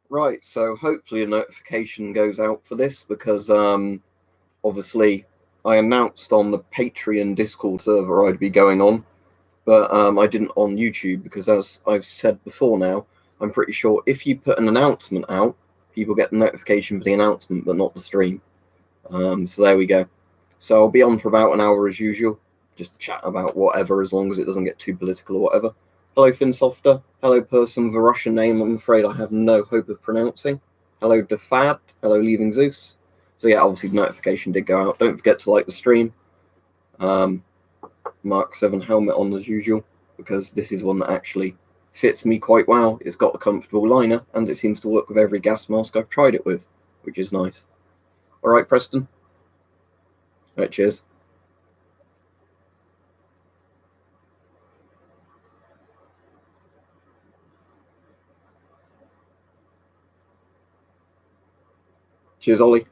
Right, so hopefully a notification goes out for this because obviously I announced on the Patreon Discord server I'd be going on, but I didn't on YouTube because, as I've said before now, I'm pretty sure if you put an announcement out, people get the notification for the announcement but not the stream. So there we go. So I'll be on for about an hour as usual, just chat about whatever as long as it doesn't get too political or whatever. Hello, Finsofter. Hello, person with a Russian name I'm afraid I have no hope of pronouncing. Hello, Defad. Hello, Leaving Zeus. So yeah, obviously the notification did go out. Don't forget to like the stream. Mark 7 helmet on as usual, because this is one that actually fits me quite well. It's got a comfortable liner, and it seems to work with every gas mask I've tried it with, which is nice. All right, Preston. All right, cheers. Cheers, Ollie.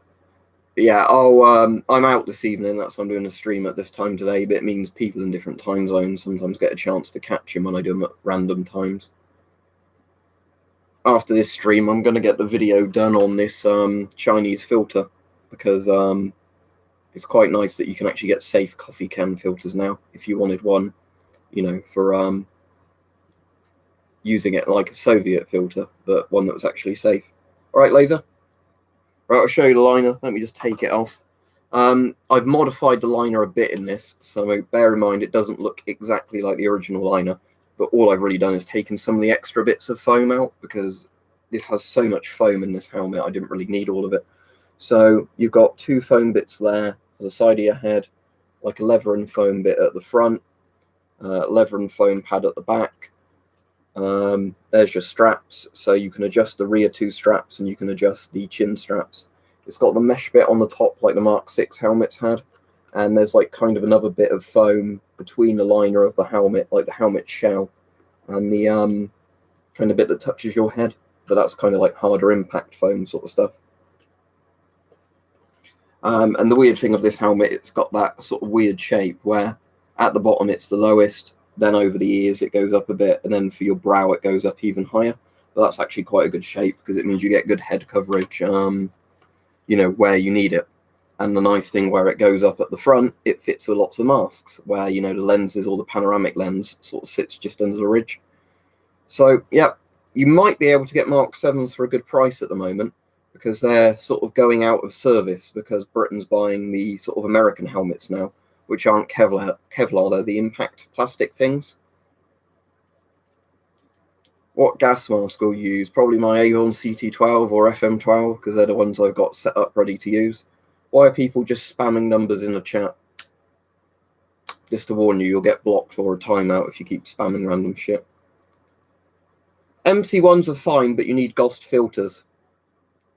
Yeah, I'm out this evening. That's why I'm doing a stream at this time today. But it means people in different time zones sometimes get a chance to catch him when I do them at random times. After this stream, I'm going to get the video done on this Chinese filter because it's quite nice that you can actually get safe coffee can filters now if you wanted one, for using it like a Soviet filter, but one that was actually safe. All right, Laser. Right, I'll show you the liner. Let me just take it off. I've modified the liner a bit in this, so bear in mind it doesn't look exactly like the original liner, but all I've really done is taken some of the extra bits of foam out because this has so much foam in this helmet, I didn't really need all of it. So you've got two foam bits there for the side of your head, like a leather and foam bit at the front, leather and foam pad at the back. There's your straps, so you can adjust the rear two straps and you can adjust the chin straps. It's got the mesh bit on the top like the Mark 6 helmets had, and there's like kind of another bit of foam between the liner of the helmet, like the helmet shell, and the kind of bit that touches your head, but that's kind of like harder impact foam sort of stuff. And the weird thing of this helmet, it's got that sort of weird shape where at the bottom it's the lowest, then over the ears it goes up a bit, and then for your brow it goes up even higher. But that's actually quite a good shape because it means you get good head coverage, where you need it. And the nice thing where it goes up at the front, it fits with lots of masks, where, the lenses or the panoramic lens sort of sits just under the ridge. So, yeah, you might be able to get Mark 7s for a good price at the moment because they're sort of going out of service because Britain's buying the sort of American helmets now, which aren't Kevlar, they're the impact plastic things. What gas mask will you use? Probably my Avon CT12 or FM12 because they're the ones I've got set up ready to use. Why are people just spamming numbers in the chat? Just to warn you, you'll get blocked or a timeout if you keep spamming random shit. MC1s are fine, but you need GOST filters.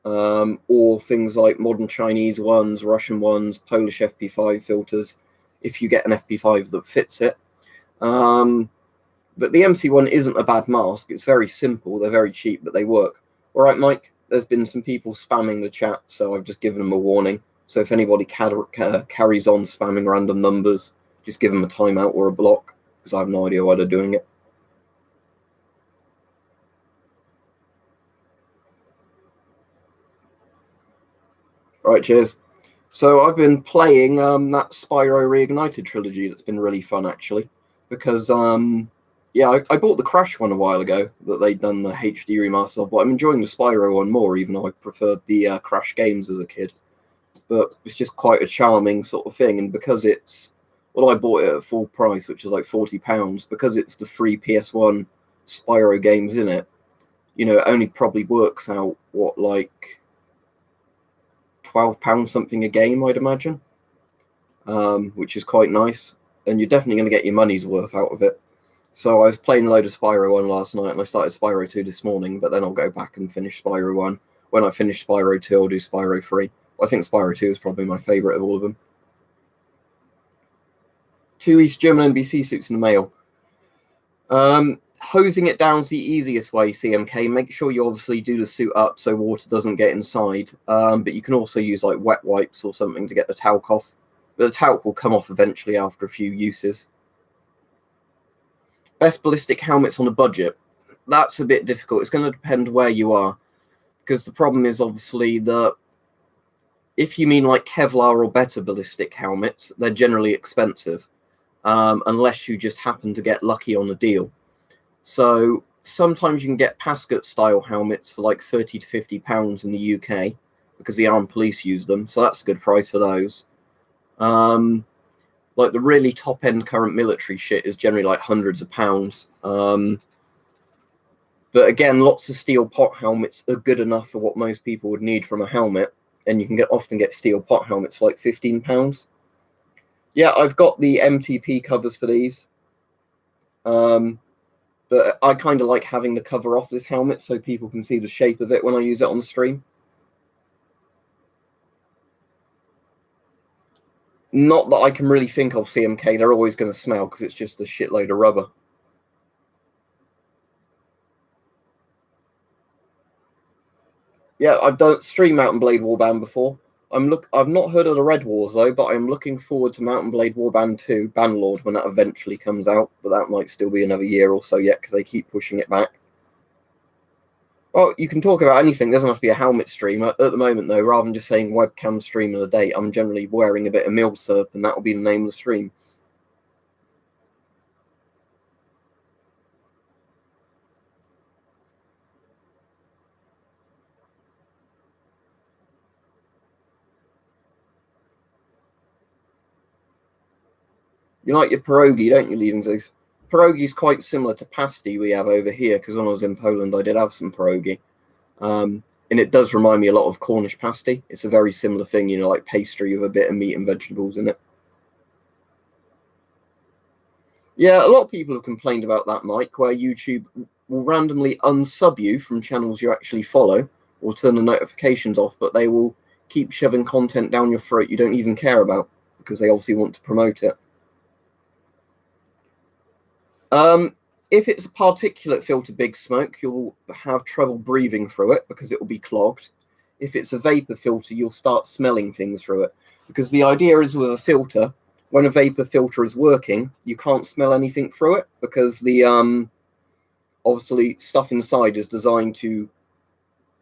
Or things like modern Chinese ones, Russian ones, Polish FP5 filters, if you get an FP5 that fits it. But the MC1 isn't a bad mask. It's very simple. They're very cheap, but they work. All right, Mike, there's been some people spamming the chat, so I've just given them a warning. So if anybody carries on spamming random numbers, just give them a timeout or a block, because I have no idea why they're doing it. All right, cheers. So I've been playing that Spyro Reignited trilogy. That's been really fun, actually, because I bought the Crash one a while ago that they'd done the HD remaster of, but I'm enjoying the Spyro one more, even though I preferred the Crash games as a kid. But it's just quite a charming sort of thing, and because it's, well, I bought it at full price, which is like £40, because it's the free PS1 Spyro games in it, it only probably works out, like £12 something a game, I'd imagine, which is quite nice, and you're definitely going to get your money's worth out of it. So I was playing a load of Spyro 1 last night, and I started Spyro 2 this morning, but then I'll go back and finish Spyro 1. When I finish Spyro 2, I'll do Spyro 3. I think Spyro 2 is probably my favourite of all of them. 2 East German NBC suits in the mail. Hosing it down is the easiest way, CMK. Make sure you obviously do the suit up so water doesn't get inside. But you can also use like wet wipes or something to get the talc off. But the talc will come off eventually after a few uses. Best ballistic helmets on a budget. That's a bit difficult. It's going to depend where you are. because the problem is obviously that if you mean like Kevlar or better ballistic helmets, they're generally expensive, unless you just happen to get lucky on a deal. So sometimes you can get Pascot style helmets for like £30 to £50 in the UK because the armed police use them, so that's a good price for those. Like the really top end current military shit is generally like hundreds of pounds. But again, lots of steel pot helmets are good enough for what most people would need from a helmet, and you can often get steel pot helmets for like £15. Yeah, I've got the MTP covers for these. But I kind of like having the cover off this helmet so people can see the shape of it when I use it on stream. Not that I can really think of, CMK. They're always going to smell because it's just a shitload of rubber. Yeah, I've done stream Mountain Blade Warband before. I've not heard of the Red Wars though, but I'm looking forward to Mountain Blade Warband 2, Bannerlord, when that eventually comes out. But that might still be another year or so yet because they keep pushing it back. Well, you can talk about anything. It doesn't have to be a helmet stream. At the moment, though, rather than just saying webcam stream of the day, I'm generally wearing a bit of milsurp, and that will be the name of the stream. You like your pierogi, don't you, Leaving Zeus? Pierogi is quite similar to pasty we have over here, because when I was in Poland, I did have some pierogi. And it does remind me a lot of Cornish pasty. It's a very similar thing, you know, like pastry with a bit of meat and vegetables in it. Yeah, a lot of people have complained about that, Mike, where YouTube will randomly unsub you from channels you actually follow or turn the notifications off, but they will keep shoving content down your throat you don't even care about because they obviously want to promote it. If it's a particulate filter big smoke, you'll have trouble breathing through it because it will be clogged. If it's a vapor filter, you'll start smelling things through it. Because the idea is with a filter, when a vapor filter is working, you can't smell anything through it because the obviously stuff inside is designed to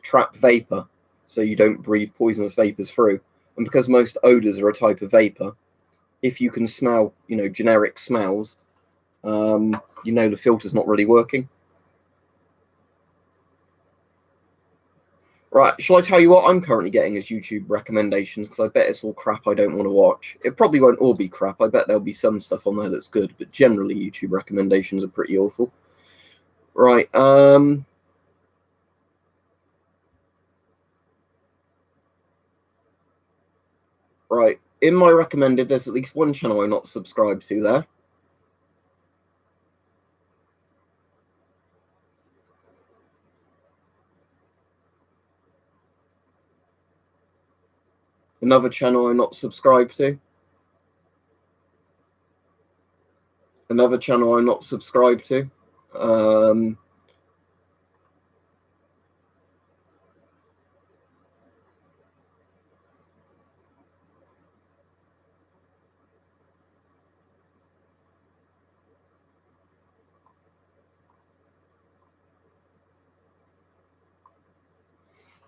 trap vapor so you don't breathe poisonous vapors through. And because most odors are a type of vapor, if you can smell, you know, generic smells, you know the filter's not really working. Right, shall I tell you what I'm currently getting as YouTube recommendations? Because I bet it's all crap I don't want to watch. It probably won't all be crap. I bet there'll be some stuff on there that's good, but generally YouTube recommendations are pretty awful. Right, right. In my recommended, there's at least one channel I'm not subscribed to there. Another channel I'm not subscribed to. Another channel I'm not subscribed to.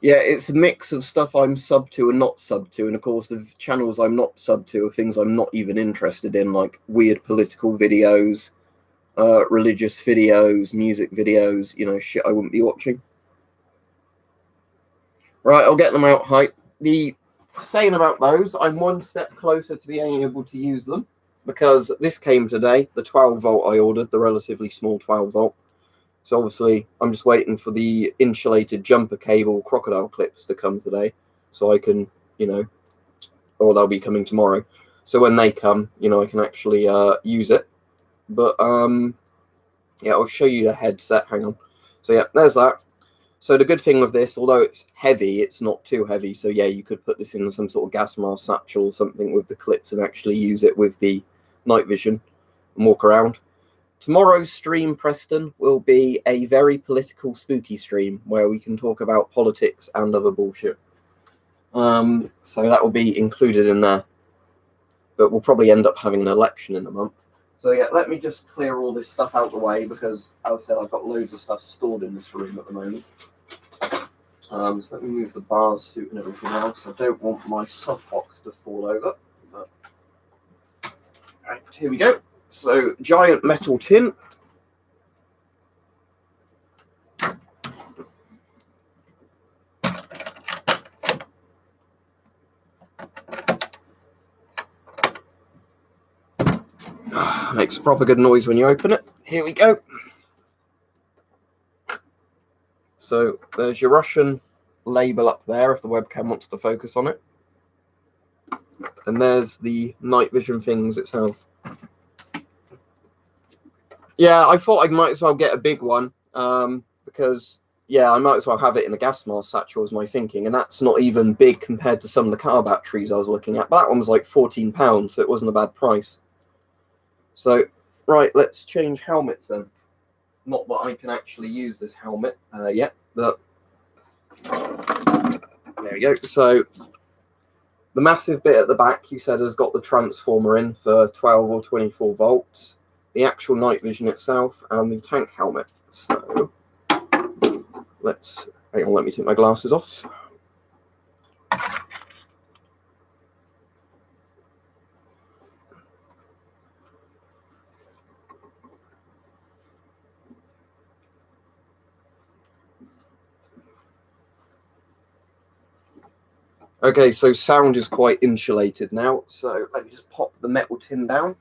Yeah, it's a mix of stuff I'm sub to and not sub to, and of course the channels I'm not sub to are things I'm not even interested in, like weird political videos, religious videos, music videos, you know, shit I wouldn't be watching. Right, I'll get them out hype. The saying about those, I'm one step closer to being able to use them because this came today, the 12 volt I ordered, the relatively small 12 volt. So obviously, I'm just waiting for the insulated jumper cable crocodile clips to come today, so I can, you know, or they'll be coming tomorrow. So when they come, you know, I can actually use it. But yeah, I'll show you the headset. Hang on. So yeah, there's that. So the good thing with this, although it's heavy, it's not too heavy. So yeah, you could put this in some sort of gas mask satchel or something with the clips and actually use it with the night vision and walk around. Tomorrow's stream, Preston, will be a very political, spooky stream where we can talk about politics and other bullshit. So that will be included in there. But we'll probably end up having an election in a month. So yeah, let me just clear all this stuff out of the way because, as I said, I've got loads of stuff stored in this room at the moment. So let me move the bars suit and everything else. I don't want my softbox to fall over. But... Right, here we go. So giant metal tin. Makes a proper good noise when you open it. Here we go. So there's your Russian label up there if the webcam wants to focus on it. And there's the night vision things itself. Yeah, I thought I might as well get a big one because, yeah, I might as well have it in a gas mask satchel was my thinking. And that's not even big compared to some of the car batteries I was looking at. But that one was like £14, so it wasn't a bad price. So, right, let's change helmets then. Not that I can actually use this helmet yet, but there we go. So the massive bit at the back, you said, has got the transformer in for 12 or 24 volts, the actual night vision itself, and the tank helmet. So hang on, let me take my glasses off. Okay, so sound is quite insulated now. So let me just pop the metal tin down.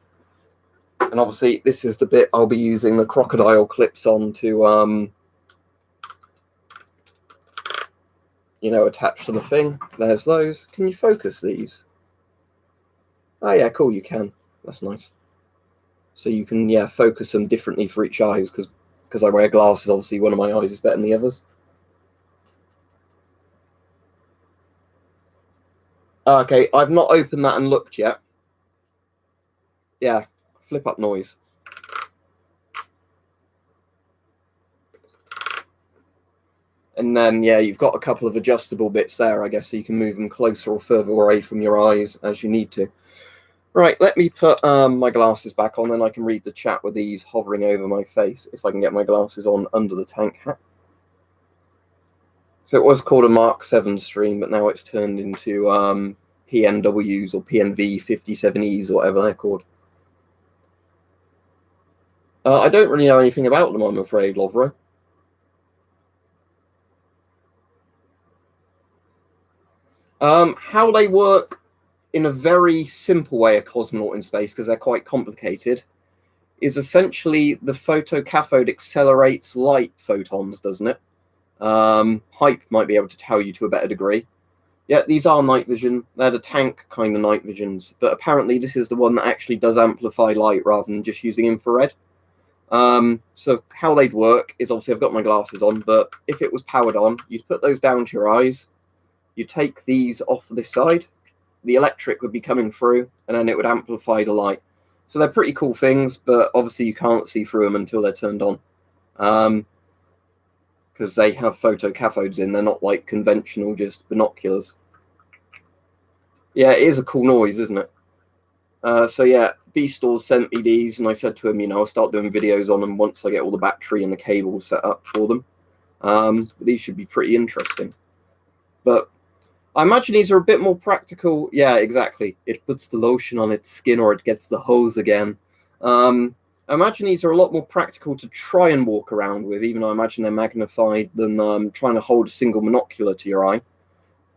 And obviously, this is the bit I'll be using the crocodile clips on to, you know, attach to the thing. There's those. Can you focus these? Oh, yeah, cool, you can. That's nice. So you can, yeah, focus them differently for each eye, because I wear glasses, obviously one of my eyes is better than the others. Okay, I've not opened that and looked yet. Yeah, flip up noise. And then, yeah, you've got a couple of adjustable bits there, I guess, so you can move them closer or further away from your eyes as you need to. Right, let me put my glasses back on, then I can read the chat with these hovering over my face, if I can get my glasses on under the tank hat. So it was called a Mark 7 stream, but now it's turned into PNWs or PNV 57Es or whatever they're called. I don't really know anything about them, I'm afraid, Lovro. How they work in a very simple way, a cosmonaut in space, because they're quite complicated, is essentially the photocathode accelerates light photons, doesn't it? Hype might be able to tell you to a better degree. Yeah, these are night vision. They're the tank kind of night visions, but apparently this is the one that actually does amplify light rather than just using infrared. So how they'd work is, obviously I've got my glasses on, but if it was powered on, you'd put those down to your eyes, you take these off this side, the electric would be coming through, and then it would amplify the light. So they're pretty cool things, but obviously you can't see through them until they're turned on. Because they have photocathodes in. They're not like conventional, just binoculars. Yeah, it is a cool noise, isn't it? So yeah, B-Stores sent me these, and I said to him, you know, I'll start doing videos on them once I get all the battery and the cable set up for them. These should be pretty interesting. But I imagine these are a bit more practical. Yeah, exactly. It puts the lotion on its skin or it gets the hose again. I imagine these are a lot more practical to try and walk around with, even though I imagine they're magnified than trying to hold a single monocular to your eye.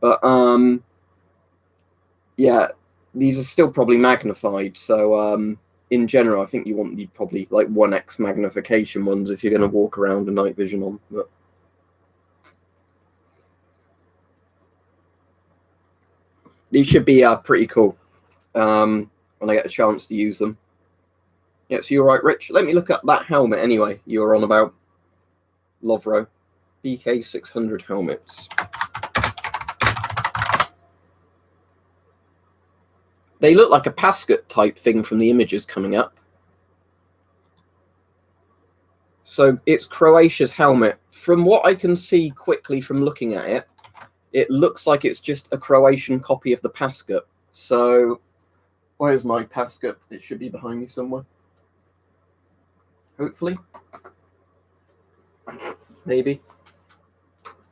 But yeah, these are still probably magnified. So in general, I think you want the probably like 1x magnification ones if you're going to walk around a night vision on. But these should be pretty cool when I get a chance to use them. Yeah, so you're right, Rich. Let me look up that helmet anyway. You were on about Lovro. BK600 helmets. They look like a Pascut type thing from the images coming up. So it's Croatia's helmet. From what I can see quickly from looking at it, it looks like it's just a Croatian copy of the Pascut. So where's my Pascut? It should be behind me somewhere. Hopefully. Maybe.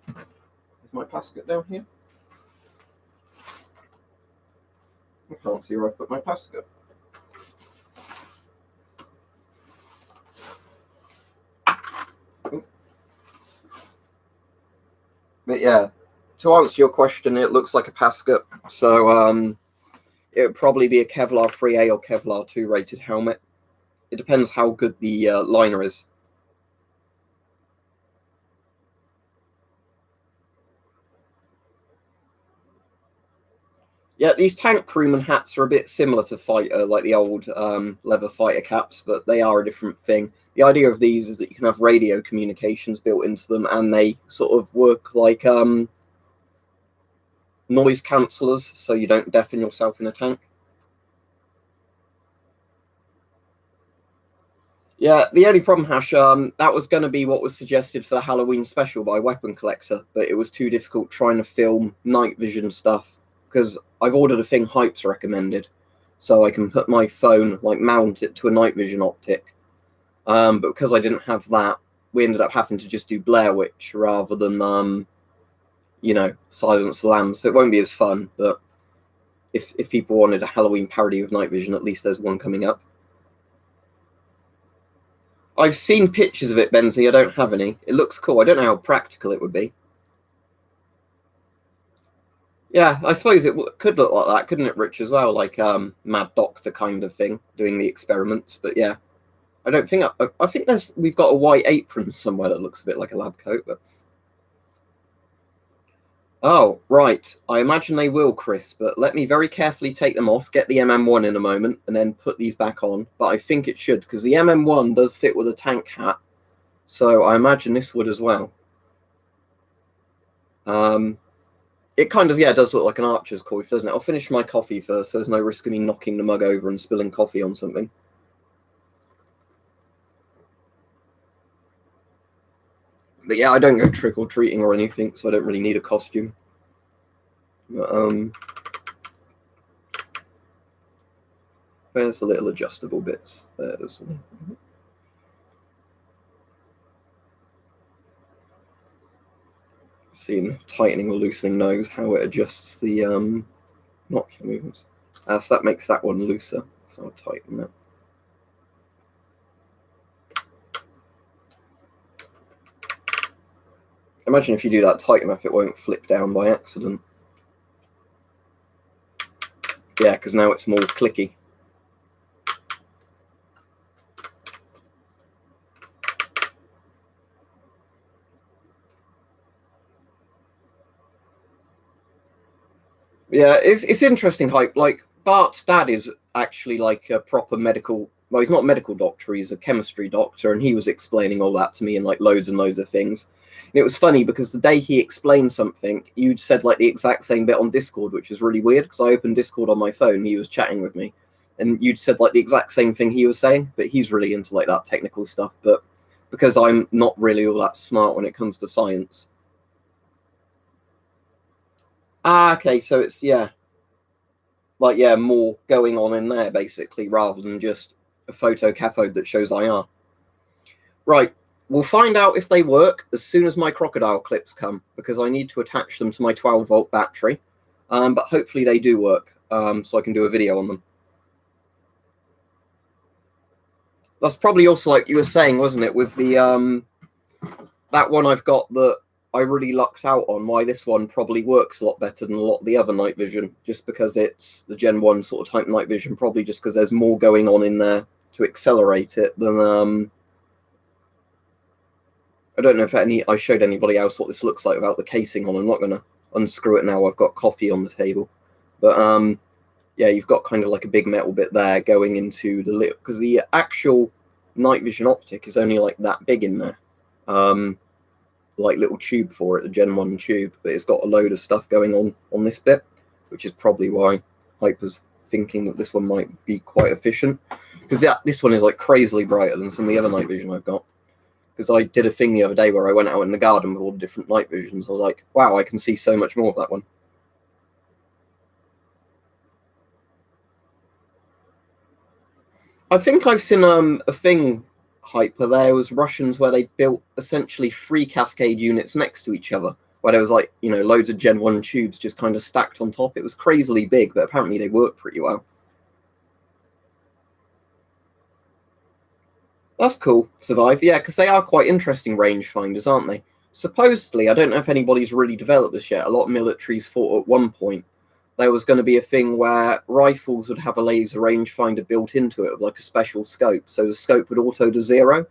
Is basket down here? I can't see where I put my basket. But yeah, to answer your question, it looks like a basket. So it would probably be a Kevlar 3A or Kevlar 2 rated helmet. It depends how good the liner is. Yeah, these tank crewman hats are a bit similar to fighter, like the old leather fighter caps, but they are a different thing. The idea of these is that you can have radio communications built into them, and they sort of work like noise cancellers, so you don't deafen yourself in a tank. Yeah, the only problem, Hash, that was going to be what was suggested for the Halloween special by Weapon Collector, but it was too difficult trying to film night vision stuff, because I've ordered a thing Hype's recommended, so I can put my phone, like, mount it to a night vision optic. But because I didn't have that, we ended up having to just do Blair Witch rather than, you know, Silence the Lambs. So it won't be as fun, but if people wanted a Halloween parody of night vision, at least there's one coming up. I've seen pictures of it, Benzie. I don't have any. It looks cool. I don't know how practical it would be. Yeah, I suppose it could look like that, couldn't it, Rich, as well? Like Mad Doctor kind of thing, doing the experiments. But yeah, I don't think... I think we've got a white apron somewhere that looks a bit like a lab coat, but... Oh, right. I imagine they will, Chris, but let me very carefully take them off, get the MM1 in a moment, and then put these back on. But I think it should, because the MM1 does fit with a tank hat, so I imagine this would as well. It kind of, yeah, does look like an archer's coif, doesn't it? I'll finish my coffee first, so there's no risk of me knocking the mug over and spilling coffee on something. But yeah, I don't go trick-or-treating or anything, so I don't really need a costume. But, there's the little adjustable bits there as well. Seeing tightening or loosening nose, how it adjusts the nocular movements. So that makes that one looser, so I'll tighten that. Imagine if you do that tight enough, it won't flip down by accident. Yeah, because now it's more clicky. Yeah, it's interesting, Hype. Like, Bart's dad is actually like a proper medical... Well, he's not a medical doctor, he's a chemistry doctor, and he was explaining all that to me and like loads and loads of things. And it was funny because the day he explained something, you'd said like the exact same bit on Discord, which was really weird because I opened Discord on my phone, he was chatting with me, and you'd said like the exact same thing he was saying, but he's really into like that technical stuff. But because I'm not really all that smart when it comes to science. Ah, okay, so it's, yeah. Like, yeah, more going on in there, basically, rather than just a photocathode that shows IR. Right, we'll find out if they work as soon as my crocodile clips come, because I need to attach them to my 12-volt battery. But hopefully they do work, so I can do a video on them. That's probably also, like you were saying, wasn't it, with the that one I've got that I really lucked out on, why this one probably works a lot better than a lot of the other night vision, just because it's the Gen 1 sort of type night vision, probably just because there's more going on in there to accelerate it than... I don't know if I showed anybody else what this looks like without the casing on. I'm not going to unscrew it now. I've got coffee on the table. But, yeah, you've got kind of like a big metal bit there going into the little... Because the actual night vision optic is only like that big in there. Like little tube for it, the Gen 1 tube, but it's got a load of stuff going on this bit, which is probably why Hyper's thinking that this one might be quite efficient, because this one is like crazily brighter than some of the other night vision I've got. Because I did a thing the other day where I went out in the garden with all the different night visions. I was like, wow, I can see so much more of that one. I think I've seen a thing, Hyper, there was Russians where they built essentially 3 Cascade units next to each other, where there was like, you know, loads of Gen 1 tubes just kind of stacked on top. It was crazily big, but apparently they work pretty well. That's cool, Survive. Yeah, because they are quite interesting rangefinders, aren't they? Supposedly, I don't know if anybody's really developed this yet. A lot of militaries thought at one point there was going to be a thing where rifles would have a laser rangefinder built into it, like a special scope. So the scope would auto to 0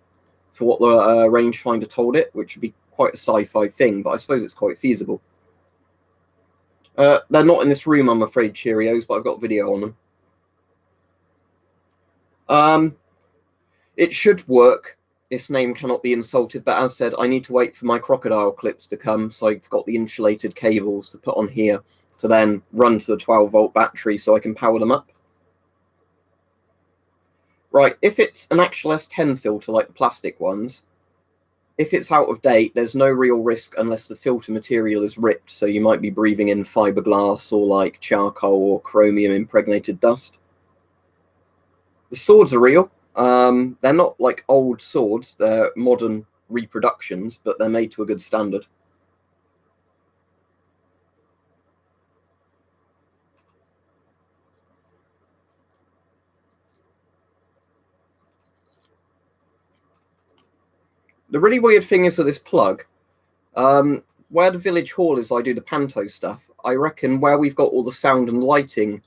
for what the rangefinder told it, which would be quite a sci-fi thing, but I suppose it's quite feasible. They're not in this room, I'm afraid, Cheerios, but I've got video on them. It should work. Its name cannot be insulted, but as said, I need to wait for my crocodile clips to come, so I've got the insulated cables to put on here to then run to the 12-volt battery so I can power them up. Right, if it's an actual S10 filter like the plastic ones, if it's out of date, there's no real risk unless the filter material is ripped, so you might be breathing in fiberglass or like charcoal or chromium impregnated dust. The swords are real. They're not like old swords, they're modern reproductions, but they're made to a good standard. The really weird thing is with this plug, where the village hall is, I do the panto stuff. I reckon where we've got all the sound and lighting,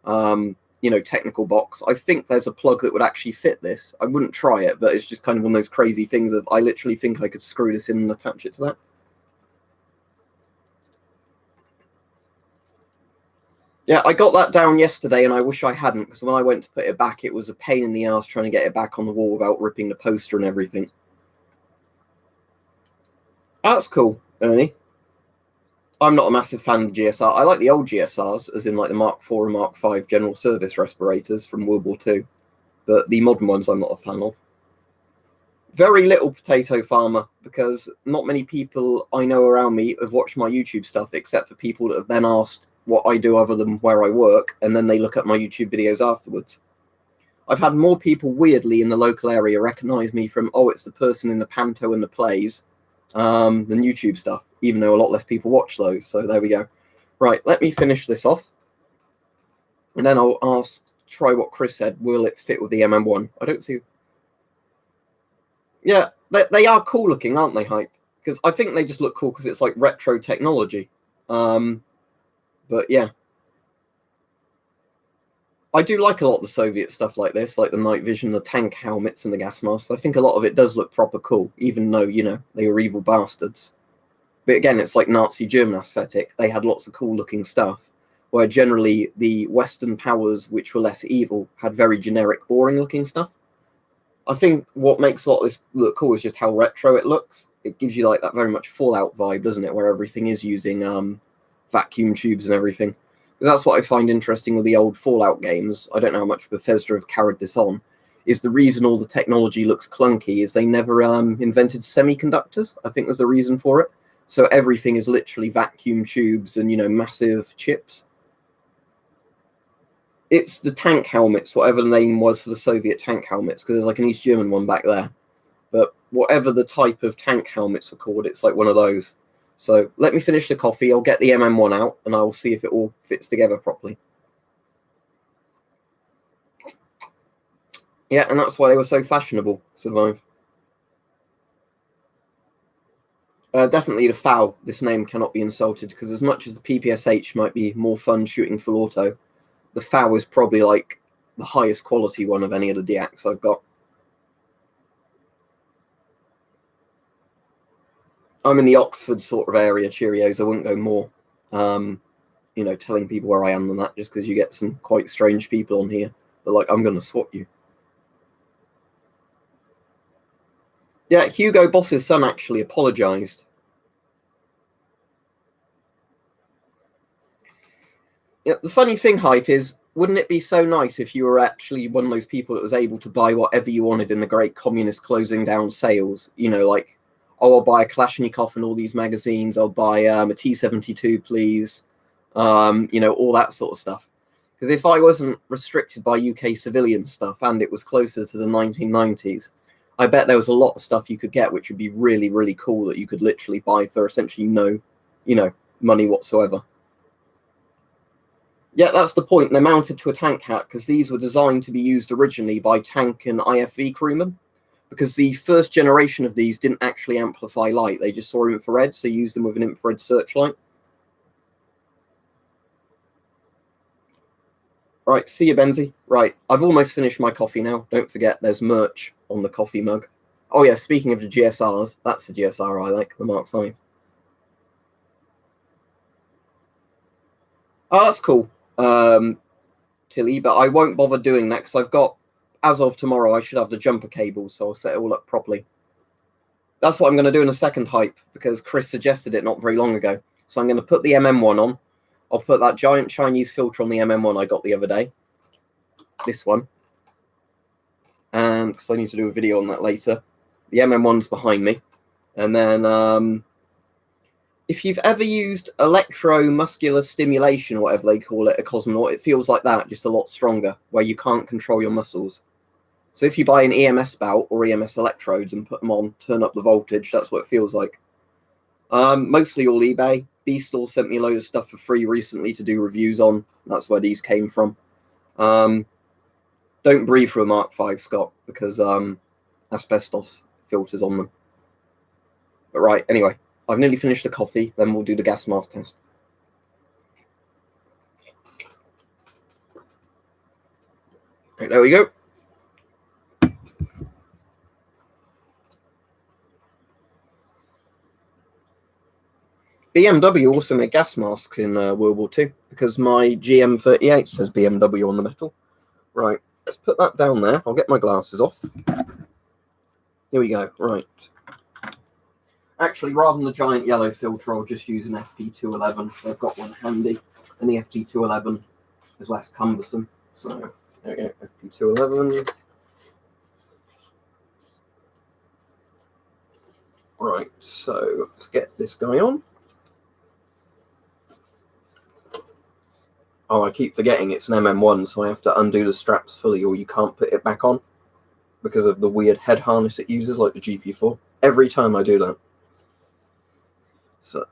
you know, technical box, I think there's a plug that would actually fit this. I wouldn't try it, but it's just kind of one of those crazy things that I literally think I could screw this in and attach it to that. Yeah, I got that down yesterday, and I wish I hadn't, because when I went to put it back, it was a pain in the ass trying to get it back on the wall without ripping the poster and everything. That's cool, Ernie. I'm not a massive fan of GSR. I like the old GSRs, as in like the Mark IV and Mark V general service respirators from World War II, but the modern ones I'm not a fan of. Very little potato farmer, because not many people I know around me have watched my YouTube stuff, except for people that have then asked what I do other than where I work, and then they look at my YouTube videos afterwards. I've had more people weirdly in the local area recognize me from, oh, it's the person in the panto and the plays, than YouTube stuff, even though a lot less people watch those. So there we go. Right, let me finish this off, and then I'll try what Chris said. Will it fit with the MM1? I don't see. Yeah, they are cool looking, aren't they, Hype? Because I think they just look cool because it's like retro technology. But yeah, I do like a lot of the Soviet stuff like this, like the night vision, the tank helmets, and the gas masks. I think a lot of it does look proper cool, even though, you know, they were evil bastards. But again, it's like Nazi German aesthetic. They had lots of cool looking stuff, where generally the Western powers, which were less evil, had very generic, boring looking stuff. I think what makes a lot of this look cool is just how retro it looks. It gives you like that very much Fallout vibe, doesn't it? Where everything is using vacuum tubes and everything. Because that's what I find interesting with the old Fallout games. I don't know how much Bethesda have carried this on. Is the reason all the technology looks clunky is they never invented semiconductors. I think there's the reason for it. So everything is literally vacuum tubes and, you know, massive chips. It's the tank helmets, whatever the name was for the Soviet tank helmets, because there's like an East German one back there. But whatever the type of tank helmets were called, it's like one of those. So let me finish the coffee. I'll get the MM1 out, and I'll see if it all fits together properly. Yeah, and that's why they were so fashionable, Survive. Definitely the FAL. This name cannot be insulted, because as much as the PPSH might be more fun shooting full auto, the FAL is probably like the highest quality one of any of the DX I've got. I'm in the Oxford sort of area, Cheerios. I wouldn't go more, you know, telling people where I am than that, just because you get some quite strange people on here. They're like, I'm going to swat you. Yeah, Hugo Boss's son actually apologized. Yeah, the funny thing, Hype, is wouldn't it be so nice if you were actually one of those people that was able to buy whatever you wanted in the great communist closing down sales? You know, like, oh, I'll buy a Kalashnikov and all these magazines. I'll buy a T-72, please. You know, all that sort of stuff. Because if I wasn't restricted by UK civilian stuff and it was closer to the 1990s, I bet there was a lot of stuff you could get which would be really, really cool that you could literally buy for essentially no, you know, money whatsoever. Yeah, that's the point. They're mounted to a tank hat because these were designed to be used originally by tank and IFV crewmen, because the first generation of these didn't actually amplify light. They just saw infrared, so used them with an infrared searchlight. Right, see you, Benzie. Right, I've almost finished my coffee now. Don't forget, there's merch on the coffee mug. Oh yeah, speaking of the GSRs, that's the GSR I like, the Mark V. Oh, that's cool, Tilly, but I won't bother doing that because I've got, as of tomorrow, I should have the jumper cables, so I'll set it all up properly. That's what I'm going to do in a second hype, because Chris suggested it not very long ago. So I'm going to put the MM1 on. I'll put that giant Chinese filter on the MM1 I got the other day. This one. And because I need to do a video on that later. The MM1's behind me. And then if you've ever used electromuscular stimulation, or whatever they call it, a cosmonaut, it feels like that, just a lot stronger, where you can't control your muscles. So if you buy an EMS bout or EMS electrodes and put them on, turn up the voltage, that's what it feels like. Mostly all eBay. Beastall sent me a load of stuff for free recently to do reviews on. That's where these came from. Don't breathe through a Mark V, Scott, because asbestos filters on them. But right, anyway, I've nearly finished the coffee, then we'll do the gas mask test. Okay, there we go. BMW also made gas masks in World War II, because my GM38 says BMW on the metal. Right, let's put that down there. I'll get my glasses off. Here we go, right. Actually, rather than the giant yellow filter, I'll just use an FP211. So I've got one handy, and the FP211 is less cumbersome. So there we go, FP211. Right, so let's get this guy on. Oh, I keep forgetting it's an MM1, so I have to undo the straps fully, or you can't put it back on because of the weird head harness it uses, like the GP4. Every time I do that. So,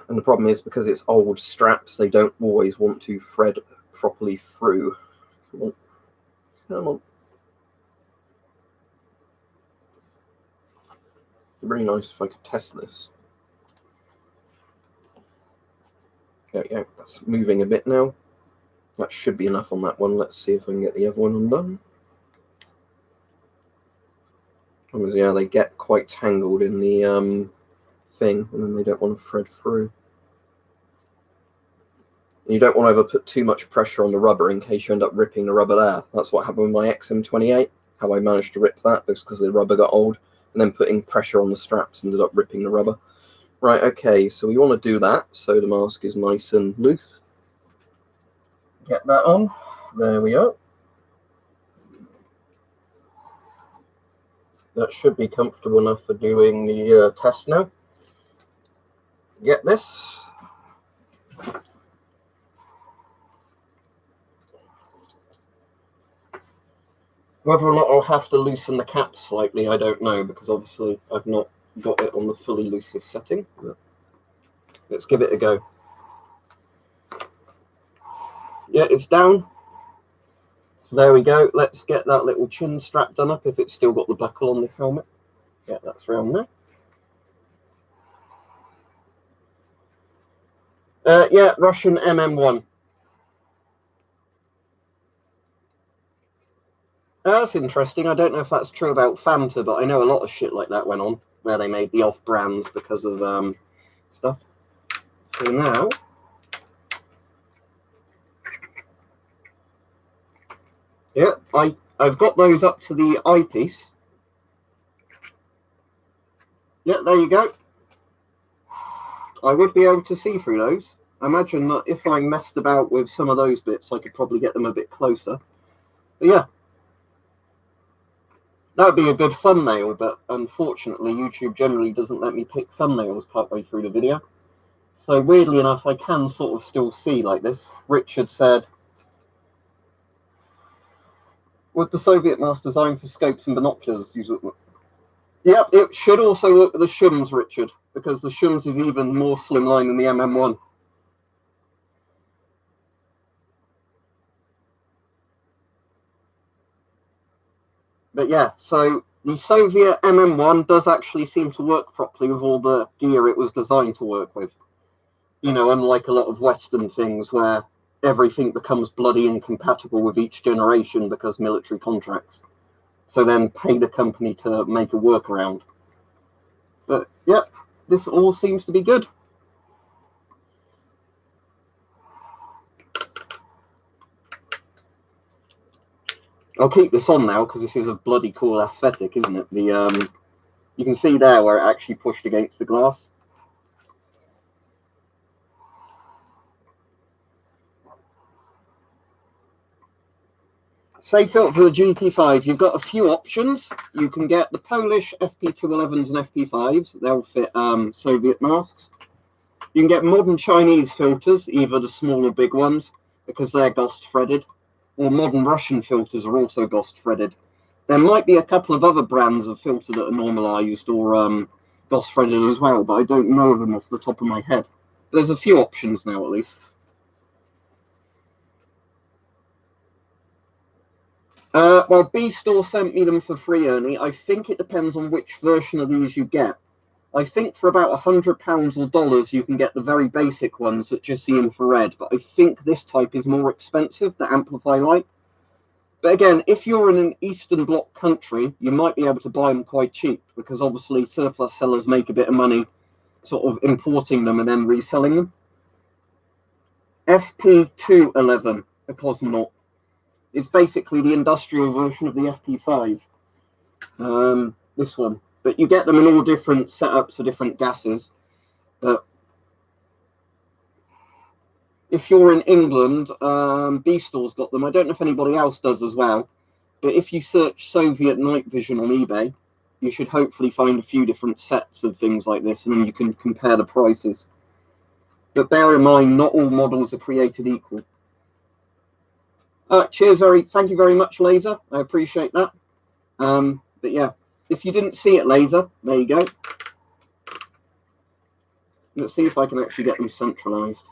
and the problem is, because it's old straps, they don't always want to thread properly through. Come on. Come on. It'd be really nice if I could test this. There we go. That's moving a bit now. That should be enough on that one. Let's see if I can get the other one undone. Because, yeah, they get quite tangled in the thing, and then they don't want to thread through. And you don't want to ever put too much pressure on the rubber in case you end up ripping the rubber there. That's what happened with my XM28. How I managed to rip that was because the rubber got old, and then putting pressure on the straps ended up ripping the rubber. Right, okay, so we want to do that so the mask is nice and loose. Get that on. There we go. That should be comfortable enough for doing the test now. Get this. Whether or not I'll have to loosen the cap slightly, I don't know, because obviously I've not got it on the fully loosest setting. But let's give it a go. Yeah, it's down. So there we go. Let's get that little chin strap done up if it's still got the buckle on this helmet. Yeah, that's round there. Yeah, Russian MM1. That's interesting. I don't know if that's true about Fanta, but I know a lot of shit like that went on, where they made the off-brands because of stuff. So now, yeah, I've got those up to the eyepiece. Yeah, there you go. I would be able to see through those. I imagine that if I messed about with some of those bits, I could probably get them a bit closer. But yeah, that would be a good thumbnail, but unfortunately YouTube generally doesn't let me pick thumbnails partway through the video. So weirdly enough, I can sort of still see like this. Richard said, would the Soviet mask design for scopes and binoculars use it? Yep, it should also work with the shims, Richard. because the Shums is even more slimline than the MM1. But yeah, so the Soviet MM1 does actually seem to work properly with all the gear it was designed to work with. You know, unlike a lot of Western things where everything becomes bloody incompatible with each generation because military contracts. So then pay the company to make a workaround. But yep, this all seems to be good. I'll keep this on now because this is a bloody cool aesthetic, isn't it? The you can see there where it actually pushed against the glass. Safe filter for the GP5, you've got a few options. You can get the Polish FP211s and FP5s. They'll fit Soviet masks. You can get modern Chinese filters, either the small or big ones, because they're Ghost threaded. Or modern Russian filters are also Ghost threaded. There might be a couple of other brands of filter that are normalized or Ghost threaded as well, but I don't know of them off the top of my head. There's a few options now, at least. Well, B Store sent me them for free, Ernie. I think it depends on which version of these you get. I think for about £100 or dollars, you can get the very basic ones that just see infrared, but I think this type is more expensive, the Amplify Light. But again, if you're in an Eastern Bloc country, you might be able to buy them quite cheap, because obviously surplus sellers make a bit of money sort of importing them and then reselling them. FP211, a Cosmonaut. It's basically the industrial version of the FP5. This one. But you get them in all different setups for different gases. But if you're in England, B Store's got them. I don't know if anybody else does as well. But if you search Soviet night vision on eBay, you should hopefully find a few different sets of things like this, and then you can compare the prices. But bear in mind, not all models are created equal. Cheers, thank you very much, Laser. I appreciate that. But yeah, if you didn't see it, Laser, there you go. Let's see if I can actually get them centralized,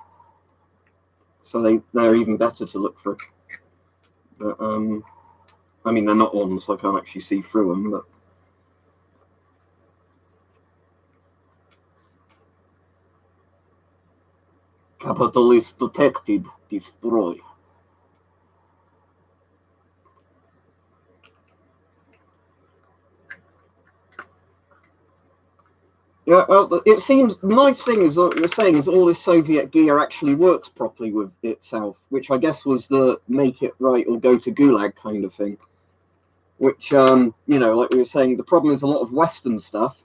so they're even better to look through. But I mean, they're not on, so I can't actually see through them. But capitalist detected, destroy. Yeah, well, it seems the nice thing is what you're saying is all this Soviet gear actually works properly with itself, which I guess was the make it right or go to Gulag kind of thing. Which, you know, like we were saying, the problem is a lot of Western stuff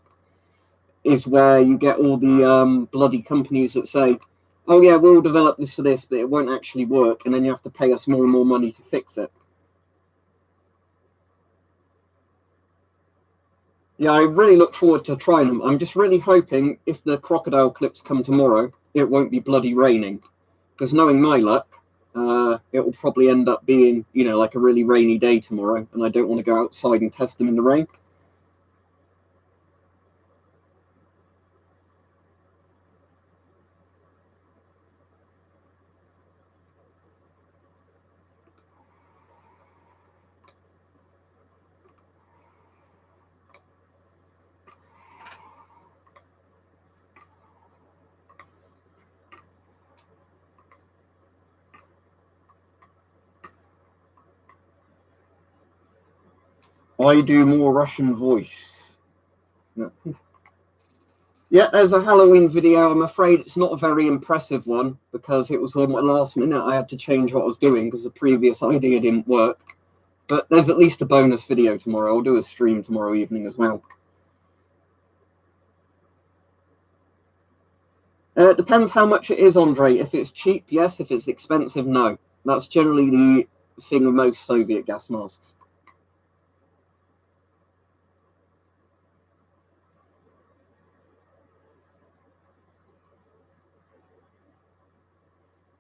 is where you get all the bloody companies that say, oh yeah, we'll develop this for this, but it won't actually work, and then you have to pay us more and more money to fix it. Yeah, I really look forward to trying them. I'm just really hoping if the crocodile clips come tomorrow, it won't be bloody raining. Because knowing my luck, it will probably end up being, you know, like a really rainy day tomorrow, and I don't want to go outside and test them in the rain. I do more Russian voice. Yeah, there's a Halloween video. I'm afraid it's not a very impressive one because it was on my last minute. I had to change what I was doing because the previous idea didn't work. But there's at least a bonus video tomorrow. I'll do a stream tomorrow evening as well. It depends how much it is, Andre. If it's cheap, yes. If it's expensive, no. That's generally the thing with most Soviet gas masks.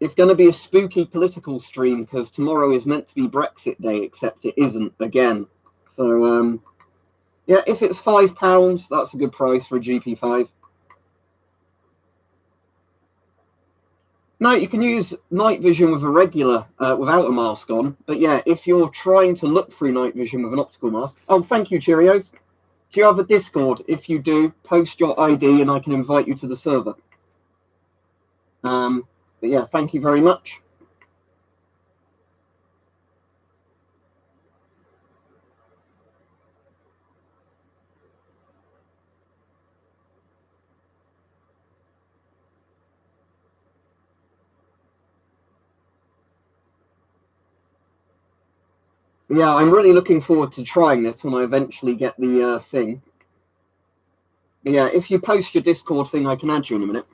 It's going to be a spooky political stream because tomorrow is meant to be Brexit Day, except it isn't again. So, yeah, if it's £5, that's a good price for a GP5. No, you can use night vision with a regular, without a mask on. But yeah, if you're trying to look through night vision with an optical mask... Oh, thank you, Cheerios. Do you have a Discord? If you do, post your ID and I can invite you to the server. But yeah, thank you very much. Yeah, I'm really looking forward to trying this when I eventually get the thing. But yeah, if you post your Discord thing, I can add you in a minute.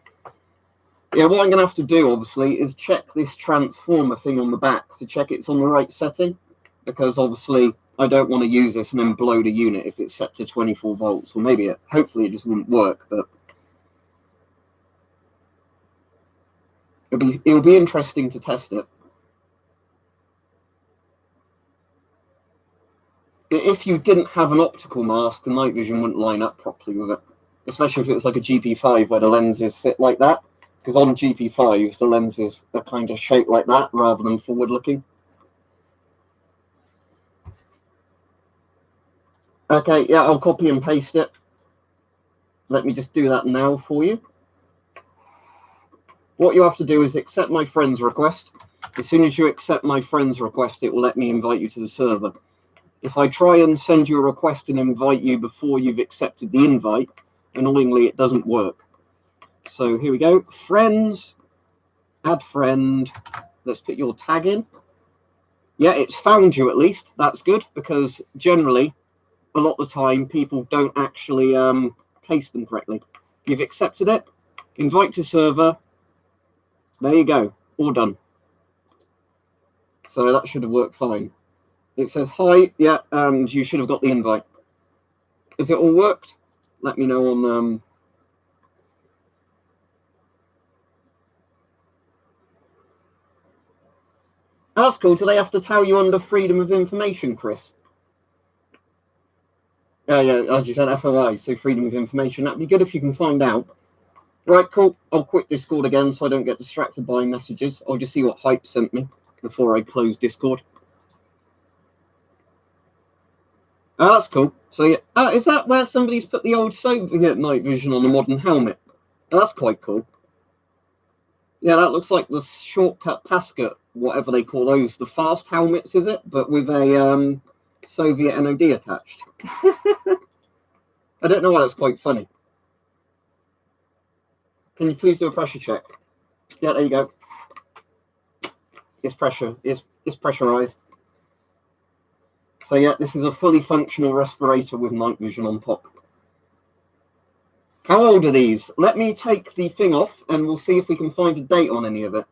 Yeah, what I'm going to have to do, obviously, is check this transformer thing on the back to check it's on the right setting. Because, obviously, I don't want to use this and then blow the unit if it's set to 24 volts. Or maybe, hopefully, it just wouldn't work, but... It'll be interesting to test it. If you didn't have an optical mask, the night vision wouldn't line up properly with it. Especially if it was like a GP5 where the lenses sit like that. Because on GP5s, the lenses are kind of shaped like that rather than forward looking. Okay, yeah, I'll copy and paste it. Let me just do that now for you. What you have to do is accept my friend's request. As soon as you accept my friend's request, it will let me invite you to the server. If I try and send you a request and invite you before you've accepted the invite, annoyingly, it doesn't work. So here we go. Friends, add friend. Let's put your tag in. Yeah, it's found you at least. That's good, because generally, a lot of the time, people don't actually paste them correctly. You've accepted it. Invite to server. There you go. All done. So that should have worked fine. It says, hi, yeah, and you should have got the invite. Has it all worked? Let me know on... Oh, that's cool. Do they have to tell you under freedom of information, Chris? Yeah, as you said, FOI, so freedom of information. That'd be good if you can find out. Right, cool. I'll quit Discord again so I don't get distracted by messages. I'll just see what Hype sent me before I close Discord. Oh, that's cool. So, yeah. Is that where somebody's put the old Soviet night vision on a modern helmet? Oh, that's quite cool. Yeah, that looks like the shortcut Pasca, whatever they call those. The fast helmets, is it? But with a Soviet NOD attached. I don't know why that's quite funny. Can you please do a pressure check? Yeah, there you go. It's pressurized. So yeah, this is a fully functional respirator with night vision on top. How old are these? Let me take the thing off and we'll see if we can find a date on any of it.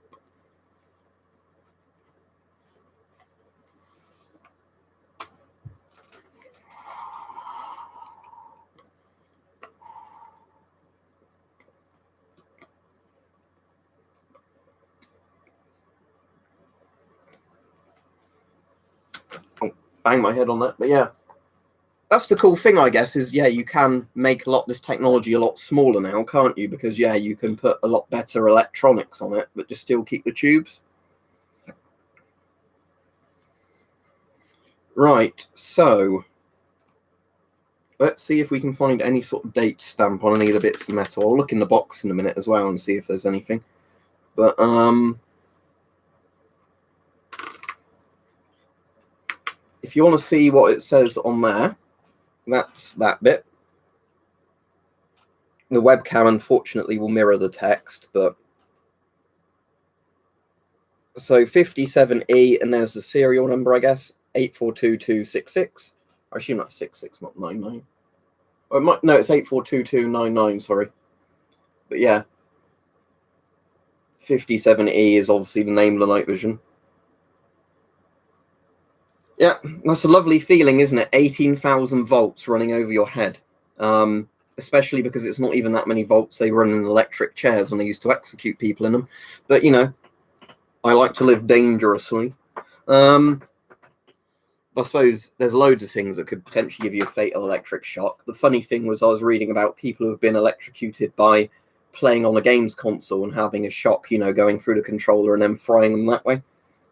Oh, bang my head on that, but yeah. That's the cool thing, I guess, is, yeah, you can make this technology a lot smaller now, can't you? Because, yeah, you can put a lot better electronics on it, but just still keep the tubes. Right, so let's see if we can find any sort of date stamp on any of the bits of metal. I'll look in the box in a minute as well and see if there's anything. But, if you want to see what it says on there, that's that bit. The webcam, unfortunately, will mirror the text, but... So 57E, and there's the serial number, I guess, 842266. I assume that's 66, not 99. Or no, it's 842299, sorry. But yeah. 57E is obviously the name of the night vision. Yeah, that's a lovely feeling, isn't it? 18,000 volts running over your head. Especially because it's not even that many volts. They run in electric chairs when they used to execute people in them. But, you know, I like to live dangerously. I suppose there's loads of things that could potentially give you a fatal electric shock. The funny thing was I was reading about people who have been electrocuted by playing on a games console and having a shock, you know, going through the controller and then frying them that way.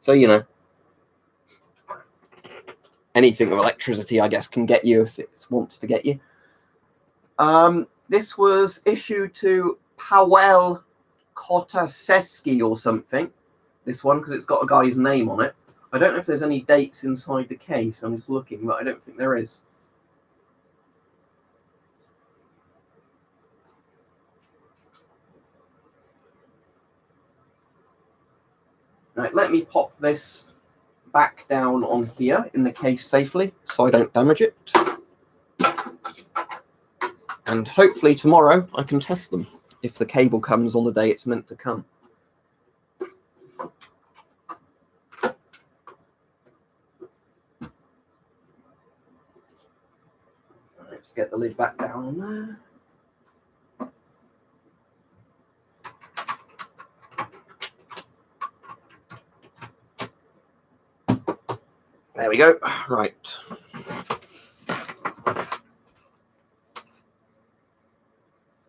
So, you know, anything with electricity, I guess, can get you if it wants to get you. This was issued to Paweł Kotaseski or something, this one, because it's got a guy's name on it. I don't know if there's any dates inside the case. I'm just looking, but I don't think there is. Right, let me pop this back down on here in the case safely so I don't damage it. And hopefully tomorrow I can test them if the cable comes on the day it's meant to come. Let's get the lid back down on there. There we go. Right.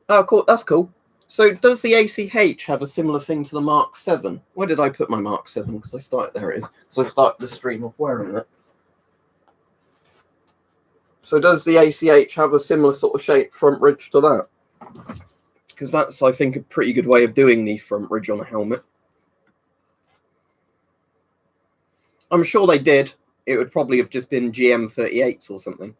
Oh, cool. That's cool. So does the ACH have a similar thing to the Mark 7? Where did I put my Mark 7? Because I started, there it is. So I started the stream off wearing it. So does the ACH have a similar sort of shape front ridge to that? Because that's, I think, a pretty good way of doing the front ridge on a helmet. I'm sure they did. It would probably have just been GM38s or something.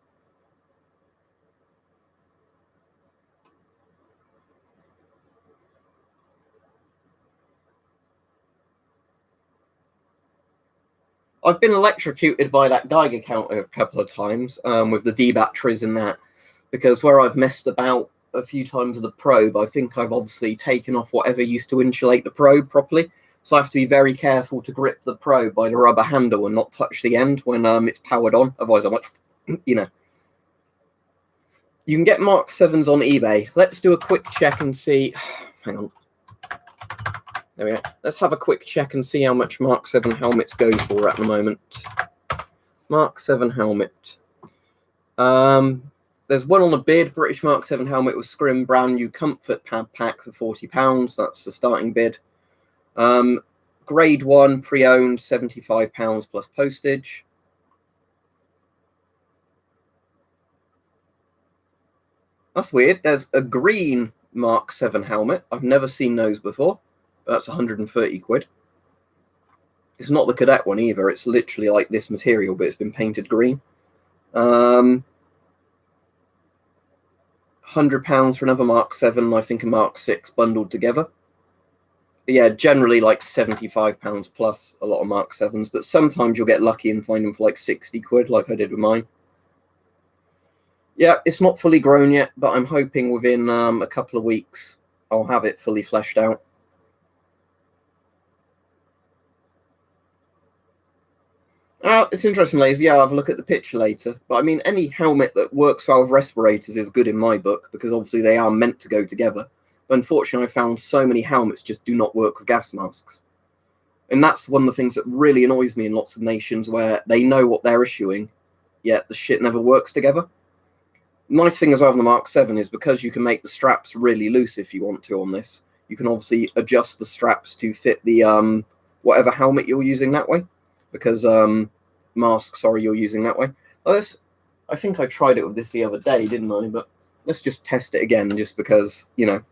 I've been electrocuted by that Geiger counter a couple of times with the D batteries in that, because where I've messed about a few times with the probe, I think I've obviously taken off whatever used to insulate the probe properly. So I have to be very careful to grip the probe by the rubber handle and not touch the end when it's powered on. Otherwise, I'm like, you know. You can get Mark 7s on eBay. Let's do a quick check and see. Hang on. There we go. Let's have a quick check and see how much Mark 7 helmets go for at the moment. Mark 7 helmet. There's one on the bid. British Mark 7 helmet with scrim, brand new comfort pad pack for £40. That's the starting bid. Grade 1 pre-owned £75 plus postage. That's weird. There's a green Mark 7 helmet. I've never seen those before. That's 130 quid. It's not the cadet one either. It's literally like this material, but it's been painted green. £100 for another Mark 7, I think a Mark 6 bundled together. But yeah, generally like £75 plus a lot of Mark 7s, but sometimes you'll get lucky and find them for like 60 quid, like I did with mine. Yeah, it's not fully grown yet, but I'm hoping within a couple of weeks I'll have it fully fleshed out. It's interesting, Lazy. Yeah, I'll have a look at the picture later. But I mean, any helmet that works well with respirators is good in my book, because obviously they are meant to go together. But unfortunately, I found so many helmets just do not work with gas masks. And that's one of the things that really annoys me in lots of nations where they know what they're issuing, yet the shit never works together. Nice thing as well with the Mark 7 is because you can make the straps really loose if you want to on this, you can obviously adjust the straps to fit the whatever helmet you're using that way. Because mask, sorry, you're using that way. Well, I think I tried it with this the other day, didn't I? But let's just test it again, just because, you know.